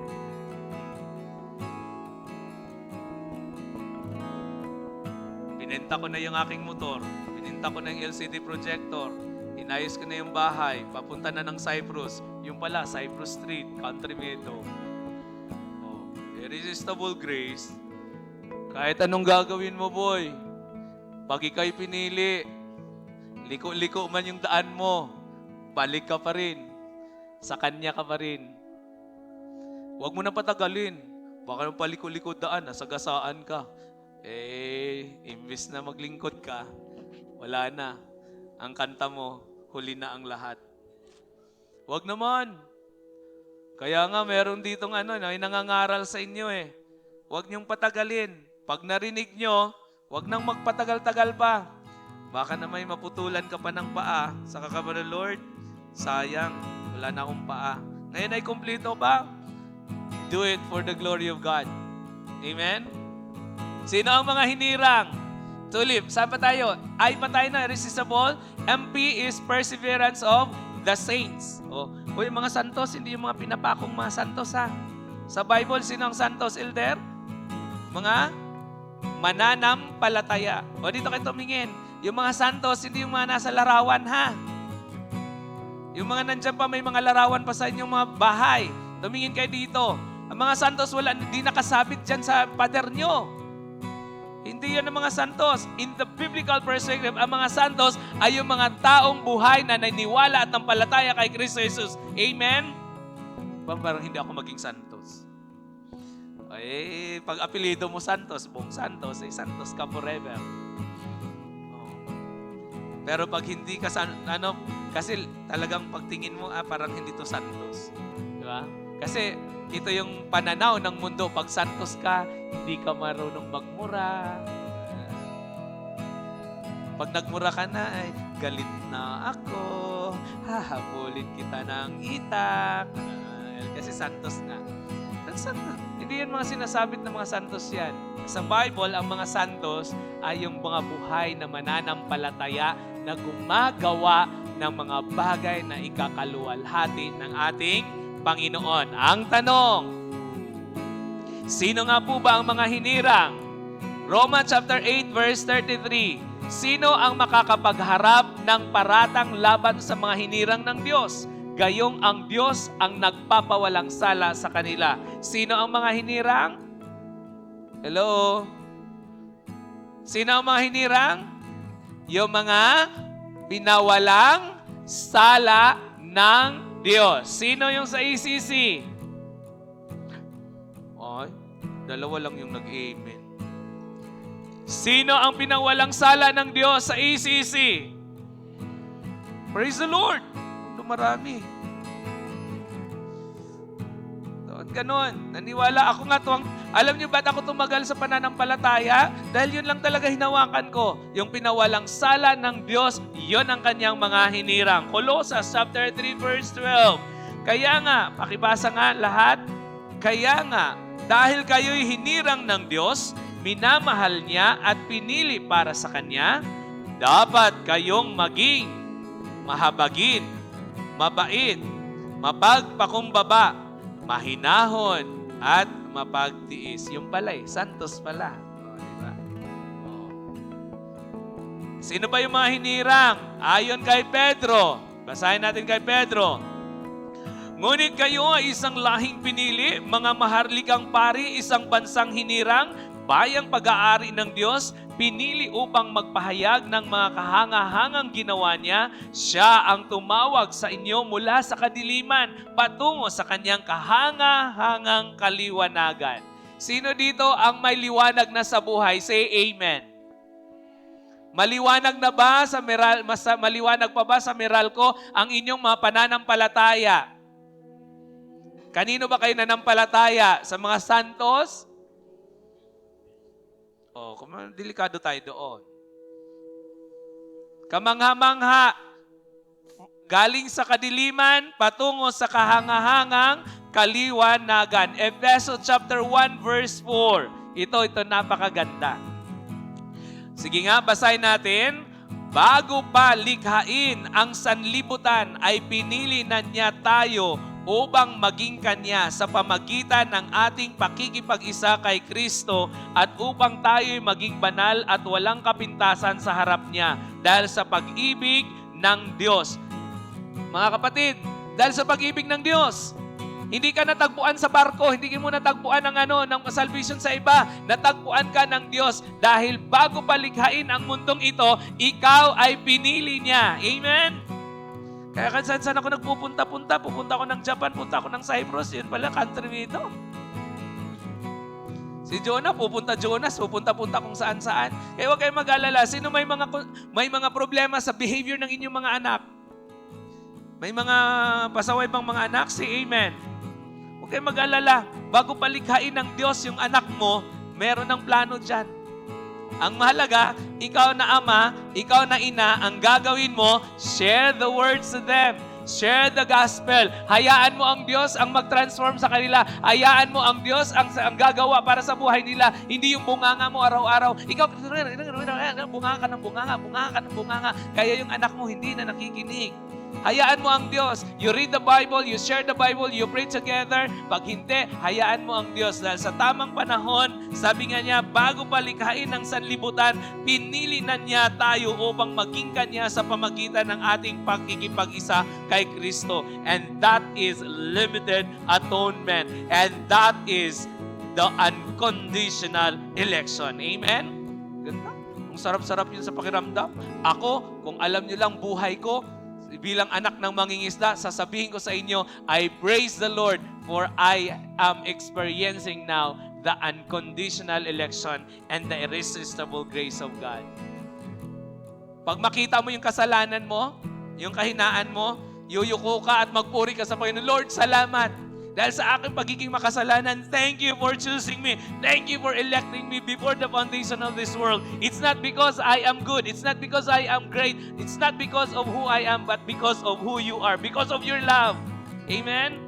Binenta ko na yung aking motor. Binenta ko na yung LCD projector. Inayos ko na yung bahay. Papunta na ng Cyprus. Yung pala, Cyprus Street, Country Meadow. Irresistible grace. Kahit anong gagawin mo, boy. Pag ikaw'y pinili, liko-liko man yung daan mo, balik ka pa rin. Sa Kanya ka pa rin. Huwag mo na patagalin. Baka nung paliko-liko daan, nasagasaan ka. Imbis na maglingkod ka, wala na. Ang kanta mo, huli na ang lahat. Huwag naman. Kaya nga, meron ditong nangangaral sa inyo Huwag niyong patagalin. Pag narinig nyo, huwag nang magpatagal-tagal pa. Baka na may maputulan ka pa ng paa. Saka ka ba, Lord? Sayang, wala na akong paa. Ngayon ay kumpleto pa. Do it for the glory of God. Amen? Sino ang mga hinirang? Tulip, saan pa tayo? Ay pa tayo na, irresistible. MP is perseverance of the saints. Yung mga santos, hindi yung mga pinapakong mga santos ha. Sa Bible, sino ang santos, Elder? Mga mananampalataya. Dito kayo tumingin. Yung mga santos, hindi yung mga nasa larawan ha. Yung mga nandyan pa, may mga larawan pa sa inyong mga bahay. Tumingin kayo dito. Ang mga santos, hindi nakasabit dyan sa pader nyo. Hindi yan ang mga santos. In the biblical perspective, ang mga santos ay yung mga taong buhay na naniniwala at nampalataya kay Kristo Jesus. Amen? Parang hindi ako maging santos. Pag apelido mo Santos, buong Santos, Santos ka forever. Pero pag hindi ka kasi talagang pagtingin mo, parang hindi to Santos. Di ba? Kasi ito yung pananaw ng mundo. Pag santos ka, hindi ka marunong magmura. Pag nagmura ka na, ay galit na ako. Hahabulin kita ng itak. Kasi santos na. Hindi yan mga sinasabit ng mga santos yan. Sa Bible, ang mga santos ay yung mga buhay na mananampalataya na gumagawa ng mga bagay na ikakaluwalhati ng ating Panginoon. Ang tanong, sino nga po ba ang mga hinirang? Romans chapter 8 verse 33. Sino ang makakapagharap ng paratang laban sa mga hinirang ng Diyos? Gayong ang Diyos ang nagpapawalang sala sa kanila. Sino ang mga hinirang? Hello? Sino ang mga hinirang? Yung mga pinawalang sala ng Diyos. Sino yung sa ACC? Ay, dalawa lang yung nag-amen. Sino ang pinawalang sala ng Diyos sa ACC? Praise the Lord! Ito marami. Ganon. Naniwala ako nga tuwang, alam niyo ba't ako tumagal sa pananampalataya? Dahil yun lang talaga hinawakan ko. Yung pinawalang sala ng Diyos, yun ang kanyang mga hinirang. Colossus chapter 3 verse 12. Kaya nga, pakibasa nga lahat, kaya nga, dahil kayo'y hinirang ng Diyos, minamahal niya at pinili para sa Kanya, dapat kayong maging mahabagin, mabait, mapagpakumbaba, mahinahon, at mapagtiis. Yung pala santos pala. Diba? Sino ba yung mga hinirang? Ayon kay Pedro. Basahin natin kay Pedro. Ngunit kayo ay isang lahing pinili, mga maharlikang pari, isang bansang hinirang, bayang pag-aari ng Diyos, pinili upang magpahayag ng mga kahanga-hangang ginawa niya. Siya ang tumawag sa inyo mula sa kadiliman patungo sa kanyang kahanga-hangang kaliwanagan. Sino dito ang may liwanag na sa buhay? Say amen. Maliwanag na ba sa maliwanag pa ba sa Meralco ang inyong mga pananampalataya? Kanino ba kayo nanampalataya? Sa mga santos? Delikado tayo doon. Kamangha-mangha, galing sa kadiliman, patungo sa kahangahangang kaliwanagan. Efeso chapter 1 verse 4. Ito napakaganda. Sige nga, basahin natin. Bago pa likhain ang sanlibutan, ay pinili na niya tayo upang maging Kanya sa pamagitan ng ating pakikipag-isa kay Kristo at upang tayo'y maging banal at walang kapintasan sa harap Niya dahil sa pag-ibig ng Diyos. Mga kapatid, dahil sa pag-ibig ng Diyos, hindi ka natagpuan sa barko, hindi mo natagpuan ng salvation sa iba. Natagpuan ka ng Diyos dahil bago palikhain ang mundong ito, ikaw ay pinili Niya. Amen? Kaya saan ako nagpupunta-punta. Pupunta ako ng Japan, punta ako ng Cyprus. Yun pala, country nito. Si Jonah, pupunta-punta kung saan-saan. Kaya huwag kayong mag-alala. Sino may mga problema sa behavior ng inyong mga anak? May mga pasaway bang mga anak? Say amen. Huwag kayong mag-alala. Bago palikhain ng Diyos yung anak mo, meron ng plano dyan. Ang mahalaga, ikaw na ama, ikaw na ina, ang gagawin mo, share the words to them. Share the gospel. Hayaan mo ang Diyos ang mag-transform sa kanila. Hayaan mo ang Diyos ang gagawa para sa buhay nila. Hindi yung bunganga mo araw-araw. Ikaw, bunganga ka ng bunganga. Kaya yung anak mo hindi na nakikinig. Hayaan mo ang Diyos. You read the Bible, you share the Bible, you pray together. Pag hindi, hayaan mo ang Diyos. Dahil sa tamang panahon, sabi nga niya, bago palikhain ng sanlibutan, pinili na niya tayo upang maging Kanya sa pamagitan ng ating pagkikipag-isa kay Kristo. And that is limited atonement. And that is the unconditional election. Amen? Ganda. Ang sarap-sarap yun sa pakiramdam. Ako, kung alam niyo lang buhay ko, bilang anak ng mangingisda, sasabihin ko sa inyo, I praise the Lord for I am experiencing now the unconditional election and the irresistible grace of God. Pag makita mo yung kasalanan mo, yung kahinaan mo, yuyuko ka at magpuri ka sa Panginoon, Lord, salamat. Dahil sa aking pagiging makasalanan, thank you for choosing me. Thank you for electing me before the foundation of this world. It's not because I am good. It's not because I am great. It's not because of who I am, but because of who you are. Because of your love. Amen?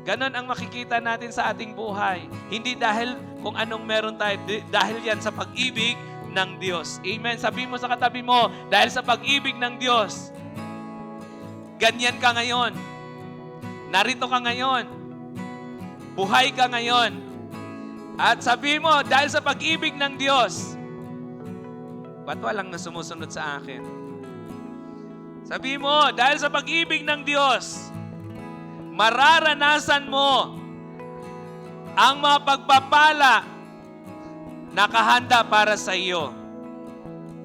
Ganon ang makikita natin sa ating buhay. Hindi dahil kung anong meron tayo, dahil yan sa pag-ibig ng Diyos. Amen? Sabi mo sa katabi mo, dahil sa pag-ibig ng Diyos, ganyan ka ngayon. Narito ka ngayon. Buhay ka ngayon. At sabi mo, dahil sa pag-ibig ng Diyos, ba't walang na sumusunod sa akin? Sabi mo, dahil sa pag-ibig ng Diyos, mararanasan mo ang mga pagpapala na kahanda para sa iyo.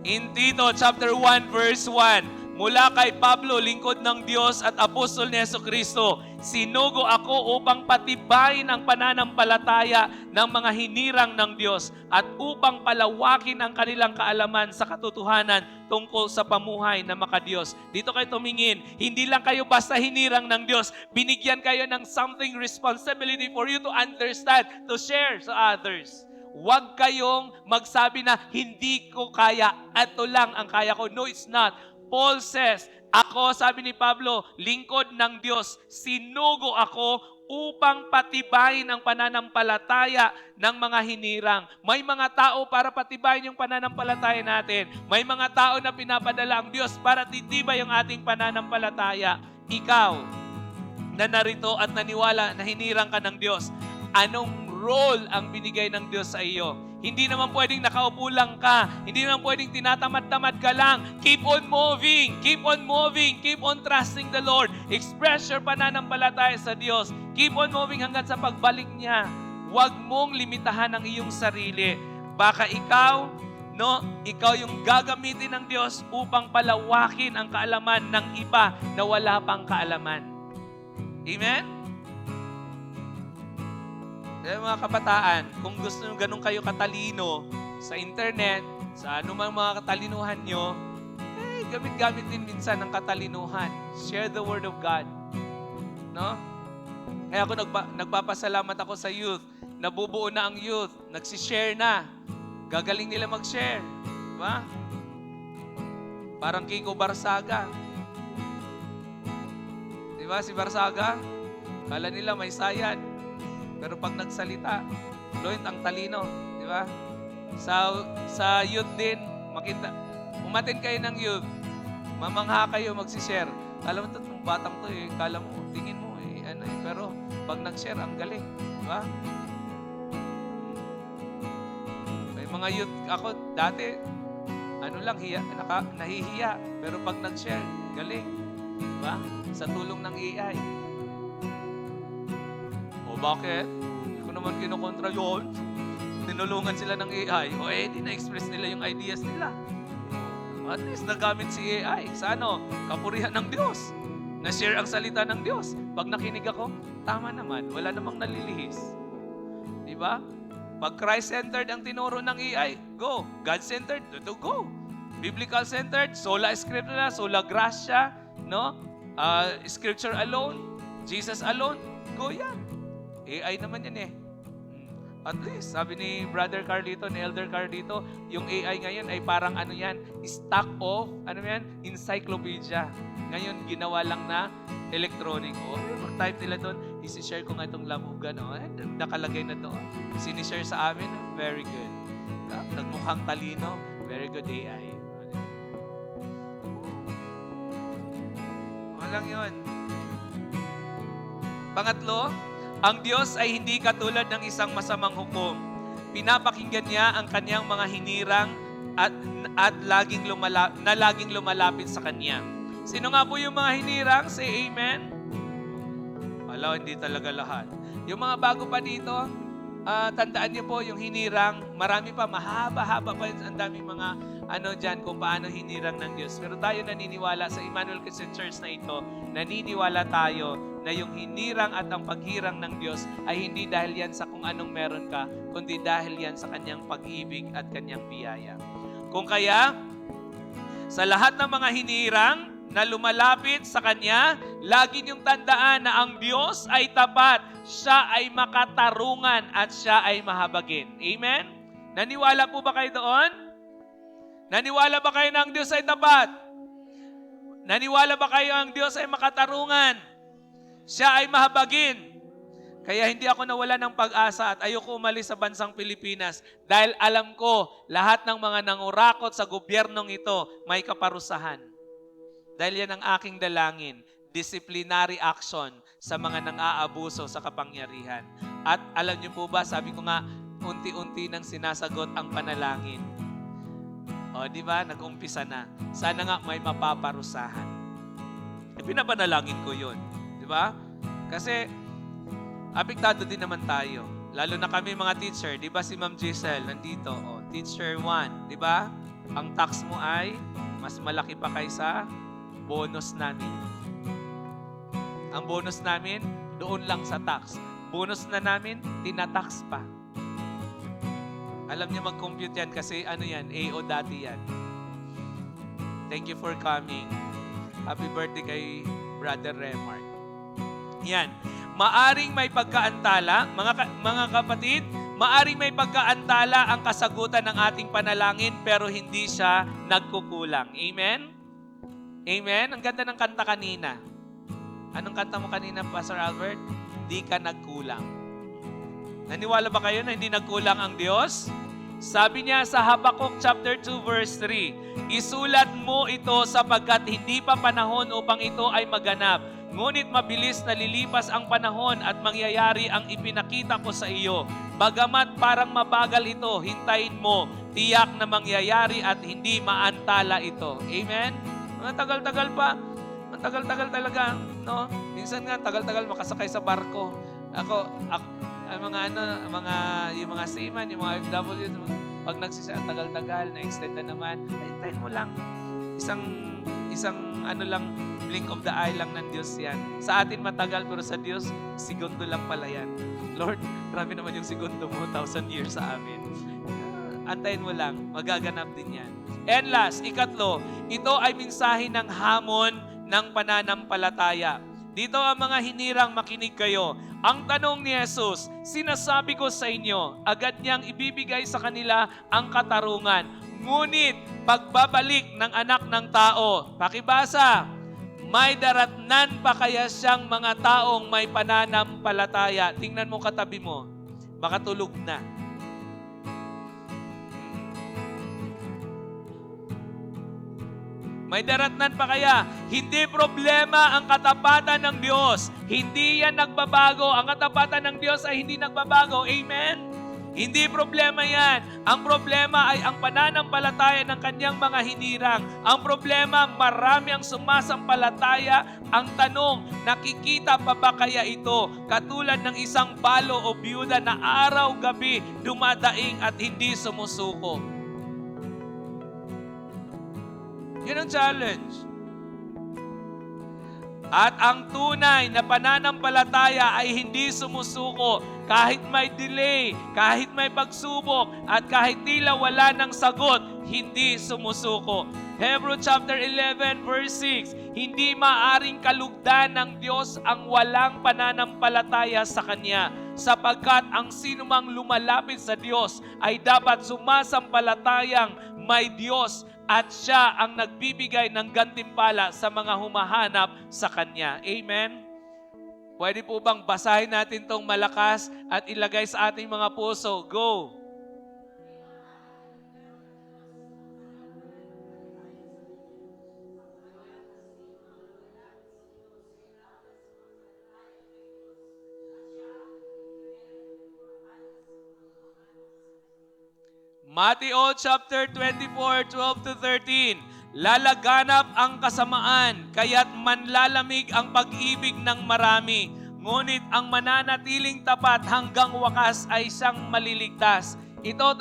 In Tito chapter 1 verse 1, mula kay Pablo, lingkod ng Diyos at apostol ni Jesucristo, sinugo ako upang patibayin ang pananampalataya ng mga hinirang ng Diyos at upang palawakin ang kanilang kaalaman sa katotohanan tungkol sa pamuhay na makadiyos. Dito kayo tumingin, hindi lang kayo basta hinirang ng Diyos, binigyan kayo ng something responsibility for you to understand, to share sa others. Huwag kayong magsabi na hindi ko kaya, ito lang ang kaya ko. No, it's not. Paul says, ako, sabi ni Pablo, lingkod ng Diyos, sinugo ako upang patibayin ang pananampalataya ng mga hinirang. May mga tao para patibayin yung pananampalataya natin. May mga tao na pinapadala ang Diyos para titibay yung ating pananampalataya. Ikaw, na narito at naniwala na hinirang ka ng Diyos, anong role ang binigay ng Diyos sa iyo? Hindi naman pwedeng nakaupo lang ka. Hindi naman pwedeng tinatamad-tamad ka lang. Keep on moving. Keep on moving. Keep on trusting the Lord. Express your pananampalataya sa Diyos. Keep on moving hanggang sa pagbalik niya. Huwag mong limitahan ang iyong sarili. Baka ikaw yung gagamitin ng Diyos upang palawakin ang kaalaman ng iba na wala pang kaalaman. Amen? Mga kabataan, kung gusto nyo ganun kayo katalino sa internet, sa anumang mga katalinuhan nyo, gamit-gamit din minsan ng katalinuhan. Share the Word of God. No? Kaya ako nagpapasalamat ako sa youth. Nabubuo na ang youth. Nagsishare na. Gagaling nila mag-share. Diba? Parang Kiko Barsaga. Diba si Barsaga? Kala nila may sayad. Pero pag nagsalita, fluent ang talino, di ba? Sa youth din, umatin kayo ng youth, mamangha kayo, magsishare. Kala mo itong batang to kala mo, tingin mo pero pag nag-share, ang galing, di ba? May mga youth, ako dati, nahihiya, pero pag nag-share, galing, di ba? Sa tulong ng AI. Bakit? Hindi ko naman kinokontra yun. Tinulungan sila ng AI. Di na-express nila yung ideas nila. At least nagamit si AI sa kapurihan ng Diyos. Na-share ang salita ng Diyos. Pag nakinig ako, tama naman. Wala namang nalilihis. Diba? Pag Christ-centered ang tinuro ng AI, go. God-centered, go. Biblical-centered, sola scriptura, sola gratia, no? Scripture alone, Jesus alone, go yan. AI naman yan At least, sabi ni Brother Carlito, ni Elder Carlito, yung AI ngayon ay parang stock of, encyclopedia. Ngayon, ginawa lang na electronic. Pag-type nila doon, isi-share ko nga itong labugan. Nakalagay na to. Sinishare sa amin, very good. Nagmukhang talino, very good AI. Walang yun. Pangatlo, ang Diyos ay hindi katulad ng isang masamang hukom. Pinapakinggan niya ang kanyang mga hinirang at laging lumalapit sa kanya. Sino nga po yung mga hinirang? Say amen. Wala, hindi talaga lahat. Yung mga bago pa dito, tandaan niyo po yung hinirang, marami pa, mahaba-haba pa ang daming mga dyan kung paano hinirang ng Diyos. Pero tayo naniniwala sa Emmanuel Christian Church na ito, naniniwala tayo na yung hinirang at ang paghirang ng Diyos ay hindi dahil yan sa kung anong meron ka, kundi dahil yan sa kanyang pag-ibig at kanyang biyaya. Kung kaya, sa lahat ng mga hinirang na lumalapit sa Kanya, lagi niyong tandaan na ang Diyos ay tapat, siya ay makatarungan at siya ay mahabagin. Amen? Naniwala po ba kayo doon? Naniwala ba kayo na ang Diyos ay tapat? Naniwala ba kayo ang Diyos ay makatarungan? Siya ay mahabagin. Kaya hindi ako nawala ng pag-asa at ayoko umalis sa bansang Pilipinas dahil alam ko lahat ng mga nangurakot sa gobyernong ito may kaparusahan. Dahil yan ang aking dalangin, disciplinary action sa mga nang-aabuso sa kapangyarihan. At alam niyo po ba, sabi ko nga, unti-unti nang sinasagot ang panalangin. O, di ba? Nag-umpisa na. Sana nga may mapaparusahan. Pinapanalangin ko yun. Di ba? Kasi, apektado din naman tayo. Lalo na kami mga teacher. Di ba si Ma'am Giselle nandito? O, teacher 1. Di ba? Ang tax mo ay mas malaki pa kaysa bonus namin. Ang bonus namin, doon lang sa tax. Bonus na namin, tinatax pa. Alam niyo mag-compute yan kasi ano yan, AO dati yan. Thank you for coming. Happy birthday kay Brother Remark. Yan. Maaring may pagkaantala, mga kapatid, maaring may pagkaantala ang kasagutan ng ating panalangin pero hindi siya nagkukulang. Amen? Amen? Ang ganda ng kanta kanina. Anong kanta mo kanina, Pastor Albert? Hindi ka nagkulang. Naniwala ba kayo na hindi nagkulang ang Diyos? Sabi niya sa Habakkuk chapter 2 verse 3, isulat mo ito sapagkat hindi pa panahon upang ito ay maganap. Ngunit mabilis na lilipas ang panahon at mangyayari ang ipinakita ko sa iyo. Bagamat parang mabagal ito, hintayin mo, tiyak na mangyayari at hindi maantala ito. Amen? Tagal-tagal pa. Tagal-tagal talaga, no? Minsan nga tagal-tagal makasakay sa barko. Yung mga seaman, yung mga OFW, pag nagsisaya, tagal-tagal, na-extend na naman, ay mo lang. Isang blink of the eye lang ng Diyos yan. Sa atin matagal, pero sa Diyos, segundo lang pala yan. Lord, grabe naman yung segundo mo, 1,000 years sa amin. Antayin mo lang, magaganap din yan. And last, ikatlo, ito ay mensahe ng hamon ng pananampalataya. Dito ang mga hinirang, makinig kayo. Ang tanong ni Jesus, sinasabi ko sa inyo, agad niyang ibibigay sa kanila ang katarungan. Ngunit, pagbabalik ng anak ng tao, pakibasa, may daratnan pa kaya siyang mga taong may pananampalataya. Tingnan mo katabi mo, baka tulog na. May daratnan pa kaya? Hindi problema ang katapatan ng Diyos. Hindi yan nagbabago. Ang katapatan ng Diyos ay hindi nagbabago. Amen? Hindi problema yan. Ang problema ay ang pananampalataya ng kanyang mga hinirang. Ang problema, marami ang sumasampalataya. Ang tanong, nakikita pa ba kaya ito? Katulad ng isang balo o biyuda na araw-gabi dumadaing at hindi sumusuko. Yun ang challenge. At ang tunay na pananampalataya ay hindi sumusuko kahit may delay, kahit may pagsubok, at kahit tila wala ng sagot, hindi sumusuko. Hebrews chapter 11 verse 6, hindi maaring kalugdan ng Diyos ang walang pananampalataya sa Kanya, sapagkat ang sinumang lumalapit sa Diyos ay dapat sumasampalatayang may Diyos at siya ang nagbibigay ng gantimpala sa mga humahanap sa Kanya. Amen? Pwede po bang basahin natin itong malakas at ilagay sa ating mga puso? Go! Matthew chapter 24, 12 to 13. Lalaganap ang kasamaan, kaya't manlalamig ang pag-ibig ng marami. Ngunit ang mananatiling tapat hanggang wakas ay siyang maliligtas. Dito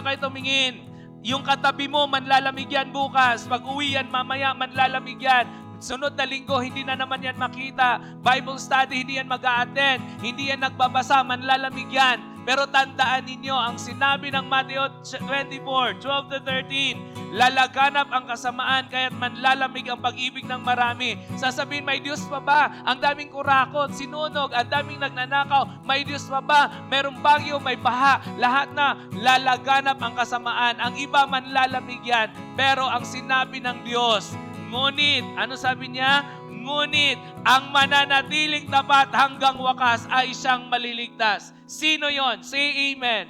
kayo tumingin. Yung katabi mo, manlalamig yan bukas. Pag uwi yan, mamaya, manlalamig yan. Sunod na linggo, hindi na naman yan makita. Bible study, hindi yan mag-a-attend. Hindi yan nagbabasa, manlalamig yan. Pero tandaan ninyo, ang sinabi ng Matthew 24, 12 to 13, lalaganap ang kasamaan kaya't manlalamig ang pag-ibig ng marami. Sasabihin, may Diyos pa ba? Ang daming kurakot, sinunog, ang daming nagnanakaw. May Diyos pa ba? Merong bagyo, may baha. Lahat na lalaganap ang kasamaan. Ang iba manlalamig yan. Pero ang sinabi ng Diyos, ngunit, ano sabi niya? Ngunit, ang mananatiling tapat hanggang wakas ay siyang maliligtas. Sino yon? Say amen.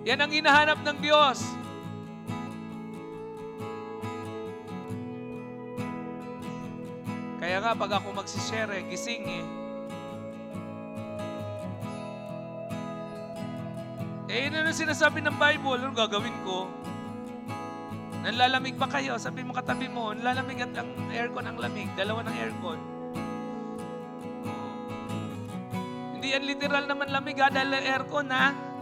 Yan ang hinahanap ng Diyos. Kaya nga, pag ako magsishare, gising yun ano sinasabi ng Bible? Ano gagawin ko? Nanlalamig ba kayo? Sabi mo katabi mo, nanlalamig at ang aircon ang lamig. Dalawa ng aircon. Hindi yan literal naman lamig dahil aircon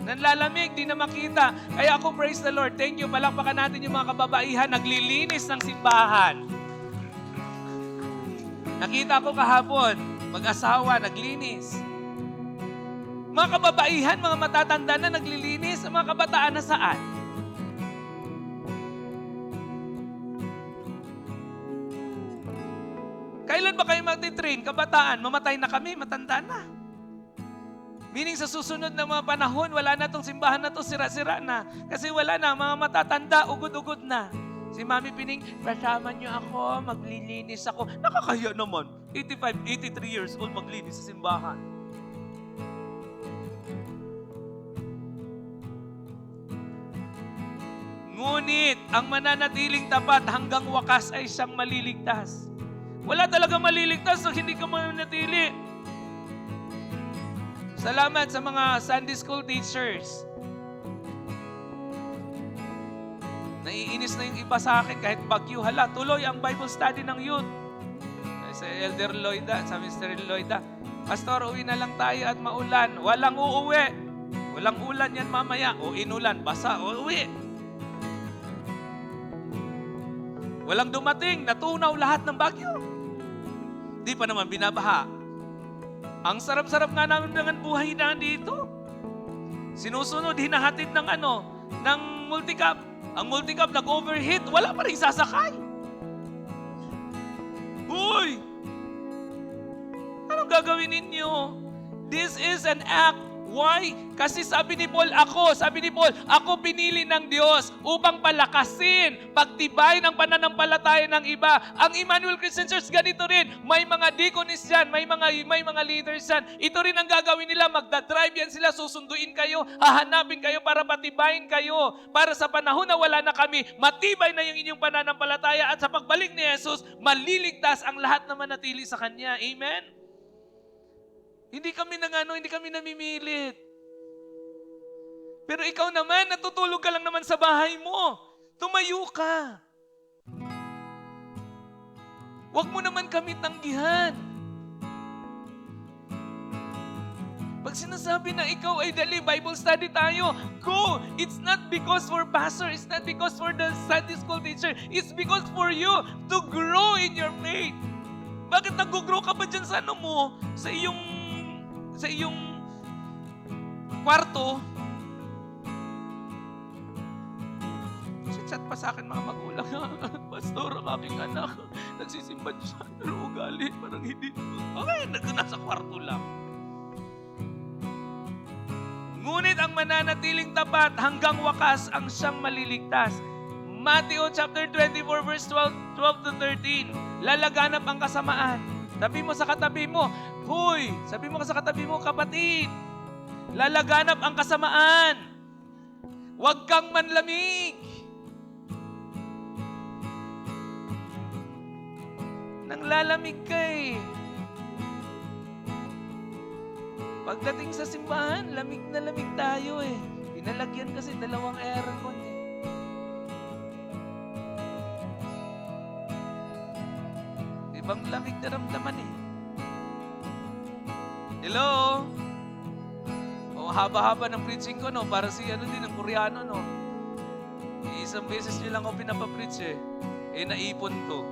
nanlalamig, di na makita. Kaya ako, praise the Lord. Thank you. Palakpakan natin yung mga kababaihan naglilinis ng simbahan. Nakita ko kahapon, mag-asawa, naglinis. Mga kababaihan, mga matatanda na naglilinis, mga kabataan na saan? Kailan ba kayo magtitrain? Kabataan, mamatay na kami, matanda na. Meaning sa susunod na mga panahon, wala na itong simbahan na to, sira-sira na. Kasi wala na, mga matatanda, ugod-ugod na. Si Mami Pining, kasama niyo ako, maglilinis ako. Nakakaya naman, 85, 83 years old maglinis sa simbahan. Ngunit, ang mananatiling tapat hanggang wakas ay siyang maliligtas. Wala talaga maliligtas kung hindi ka mananatili. Salamat sa mga Sunday school teachers. Naiinis na yung iba sa akin kahit bagyo. Hala, tuloy ang Bible study ng youth. Sa Elder Lloyda, sa Mr. Lloyda, Pastor, uwi na lang tayo at maulan. Walang uuwi. Walang ulan yan mamaya. O inulan, basa, o uwi. Walang dumating, natunaw lahat ng bagyo. Di pa naman binabaha. Ang sarap-sarap nga namin ng buhay na dito. Sinusunod, hinahatid ng ng multicab. Ang multicab nag-overheat, wala pa rin sasakay. Uy! Anong gagawin ninyo? This is an act. Why? Kasi sabi ni Paul, ako pinili ng Diyos upang palakasin, pagtibay ng pananampalataya ng iba. Ang Emmanuel Christian Church, ganito rin. May mga deaconess yan, may mga leaders yan. Ito rin ang gagawin nila, magdadrive yan sila, susunduin kayo, hahanapin kayo para patibayin kayo. Para sa panahon na wala na kami, matibay na yung inyong pananampalataya at sa pagbalik ni Jesus, maliligtas ang lahat na manatili sa Kanya. Amen? Hindi kami namimilit. Pero ikaw naman, natutulog ka lang naman sa bahay mo. Tumayo ka. Huwag mo naman kami tanggihan. Pag sinasabi na ikaw ay dali, Bible study tayo, go! It's not because for pastor, it's not because for the Sunday school teacher, it's because for you to grow in your faith. Bakit nag-grow ka ba dyan sa sa iyong kwarto? Chat pa sa akin mga magulang, Pastor, ang aking anak, nagsisimba siya, pero ugali, parang hindi. Okay, nasa kwarto lang. Ngunit ang mananatiling tapat hanggang wakas ang siyang maliligtas. Matthew chapter 24 verse 12 to 13. Lalaganap ang kasamaan. Sabi mo sa katabi mo, huy, sabi mo sa katabi mo, kapatid, lalaganap ang kasamaan. Huwag kang manlamig. Nanglalamig ka Pagdating sa simbahan, lamig na lamig tayo Pinalagyan kasi 2 aircon Ibang lamig na ramdaman Hello? Haba-haba ng preaching ko, para si din, ng Koreano, Isang beses nyo lang ako pinapapreach naipon ko.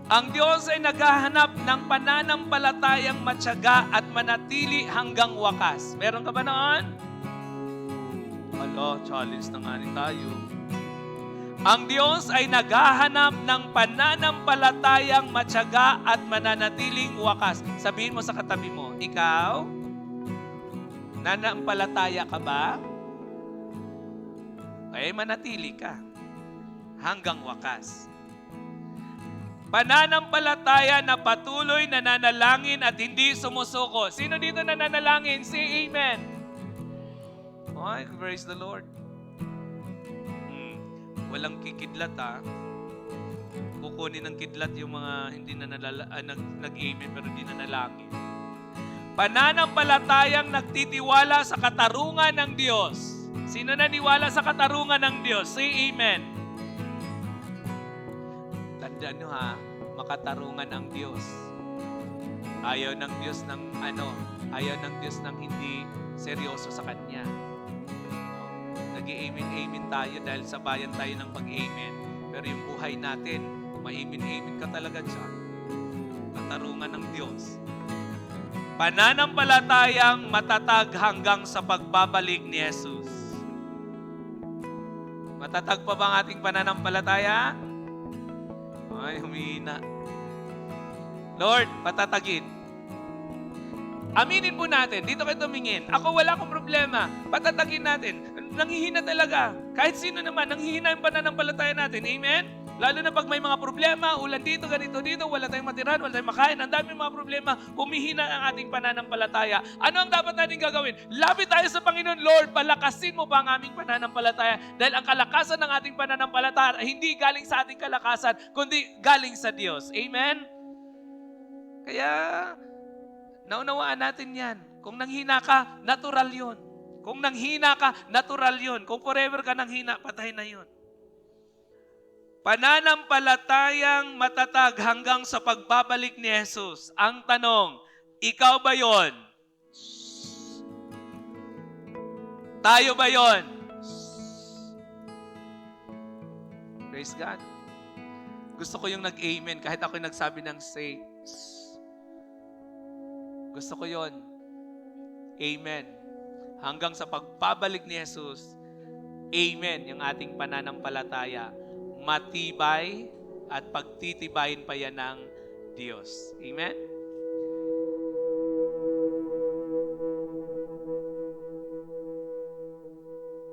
Ang Diyos ay naghahanap ng pananampalatayang matyaga at manatili hanggang wakas. Meron ka ba noon? Alo, challenge na nga rin tayo. Ang Diyos ay naghahanap ng pananampalatayang matyaga at mananatiling wakas. Sabihin mo sa katabi mo, ikaw, nananampalataya ka ba? Ay manatili ka hanggang wakas. Pananampalataya na patuloy nananalangin at hindi sumusuko. Sino dito nananalangin? Say amen. Ay, praise the Lord. Walang kikidlat ha. Kukunin ng kidlat yung mga hindi nag-amen pero hindi nanalangin. Pananampalatayang nagtitiwala sa katarungan ng Diyos. Sino naniwala sa katarungan ng Diyos? Say amen. Tandaan nyo ha, makatarungan ang Diyos. Ayaw ng Diyos ng ayaw ng Diyos ng hindi seryoso sa Kanya. Nag-i-amen tayo dahil sa bayan tayo ng pag-amen. Pero yung buhay natin, ma-amen ka talaga siya. Katarungan ng Diyos. Pananampalatayang matatag hanggang sa pagbabalik ni Jesus. Matatag pa ba ang ating pananampalataya? Ay, humihina. Lord, patatagin. Aminin po natin, dito kayo tumingin. Ako wala akong problema. Patatagin natin. Nanghihina talaga. Kahit sino naman, nanghihina yung pananampalataya natin. Amen? Lalo na pag may mga problema, ulan dito, ganito dito, wala tayong matirahan, wala tayong makain, ang dami mga problema, humihina ang ating pananampalataya. Ano ang dapat natin gagawin? Lapit tayo sa Panginoon, Lord, palakasin mo pa ang aming pananampalataya dahil ang kalakasan ng ating pananampalataya hindi galing sa ating kalakasan, kundi galing sa Diyos. Amen? Kaya, naunawaan natin yan. Kung nanghina ka, natural yun. Kung nanghina ka, natural yun. Kung forever ka nanghina, patay na yun. Pananampalatayang matatag hanggang sa pagbabalik ni Jesus. Ang tanong, ikaw ba yon? Tayo ba yon? Praise God. Gusto ko yung nag-amen kahit ako yung nagsabi ng say. Gusto ko yon. Amen. Hanggang sa pagbabalik ni Jesus, amen yung ating pananampalataya. Matibay at pagtitibayin pa yan ng Diyos. Amen?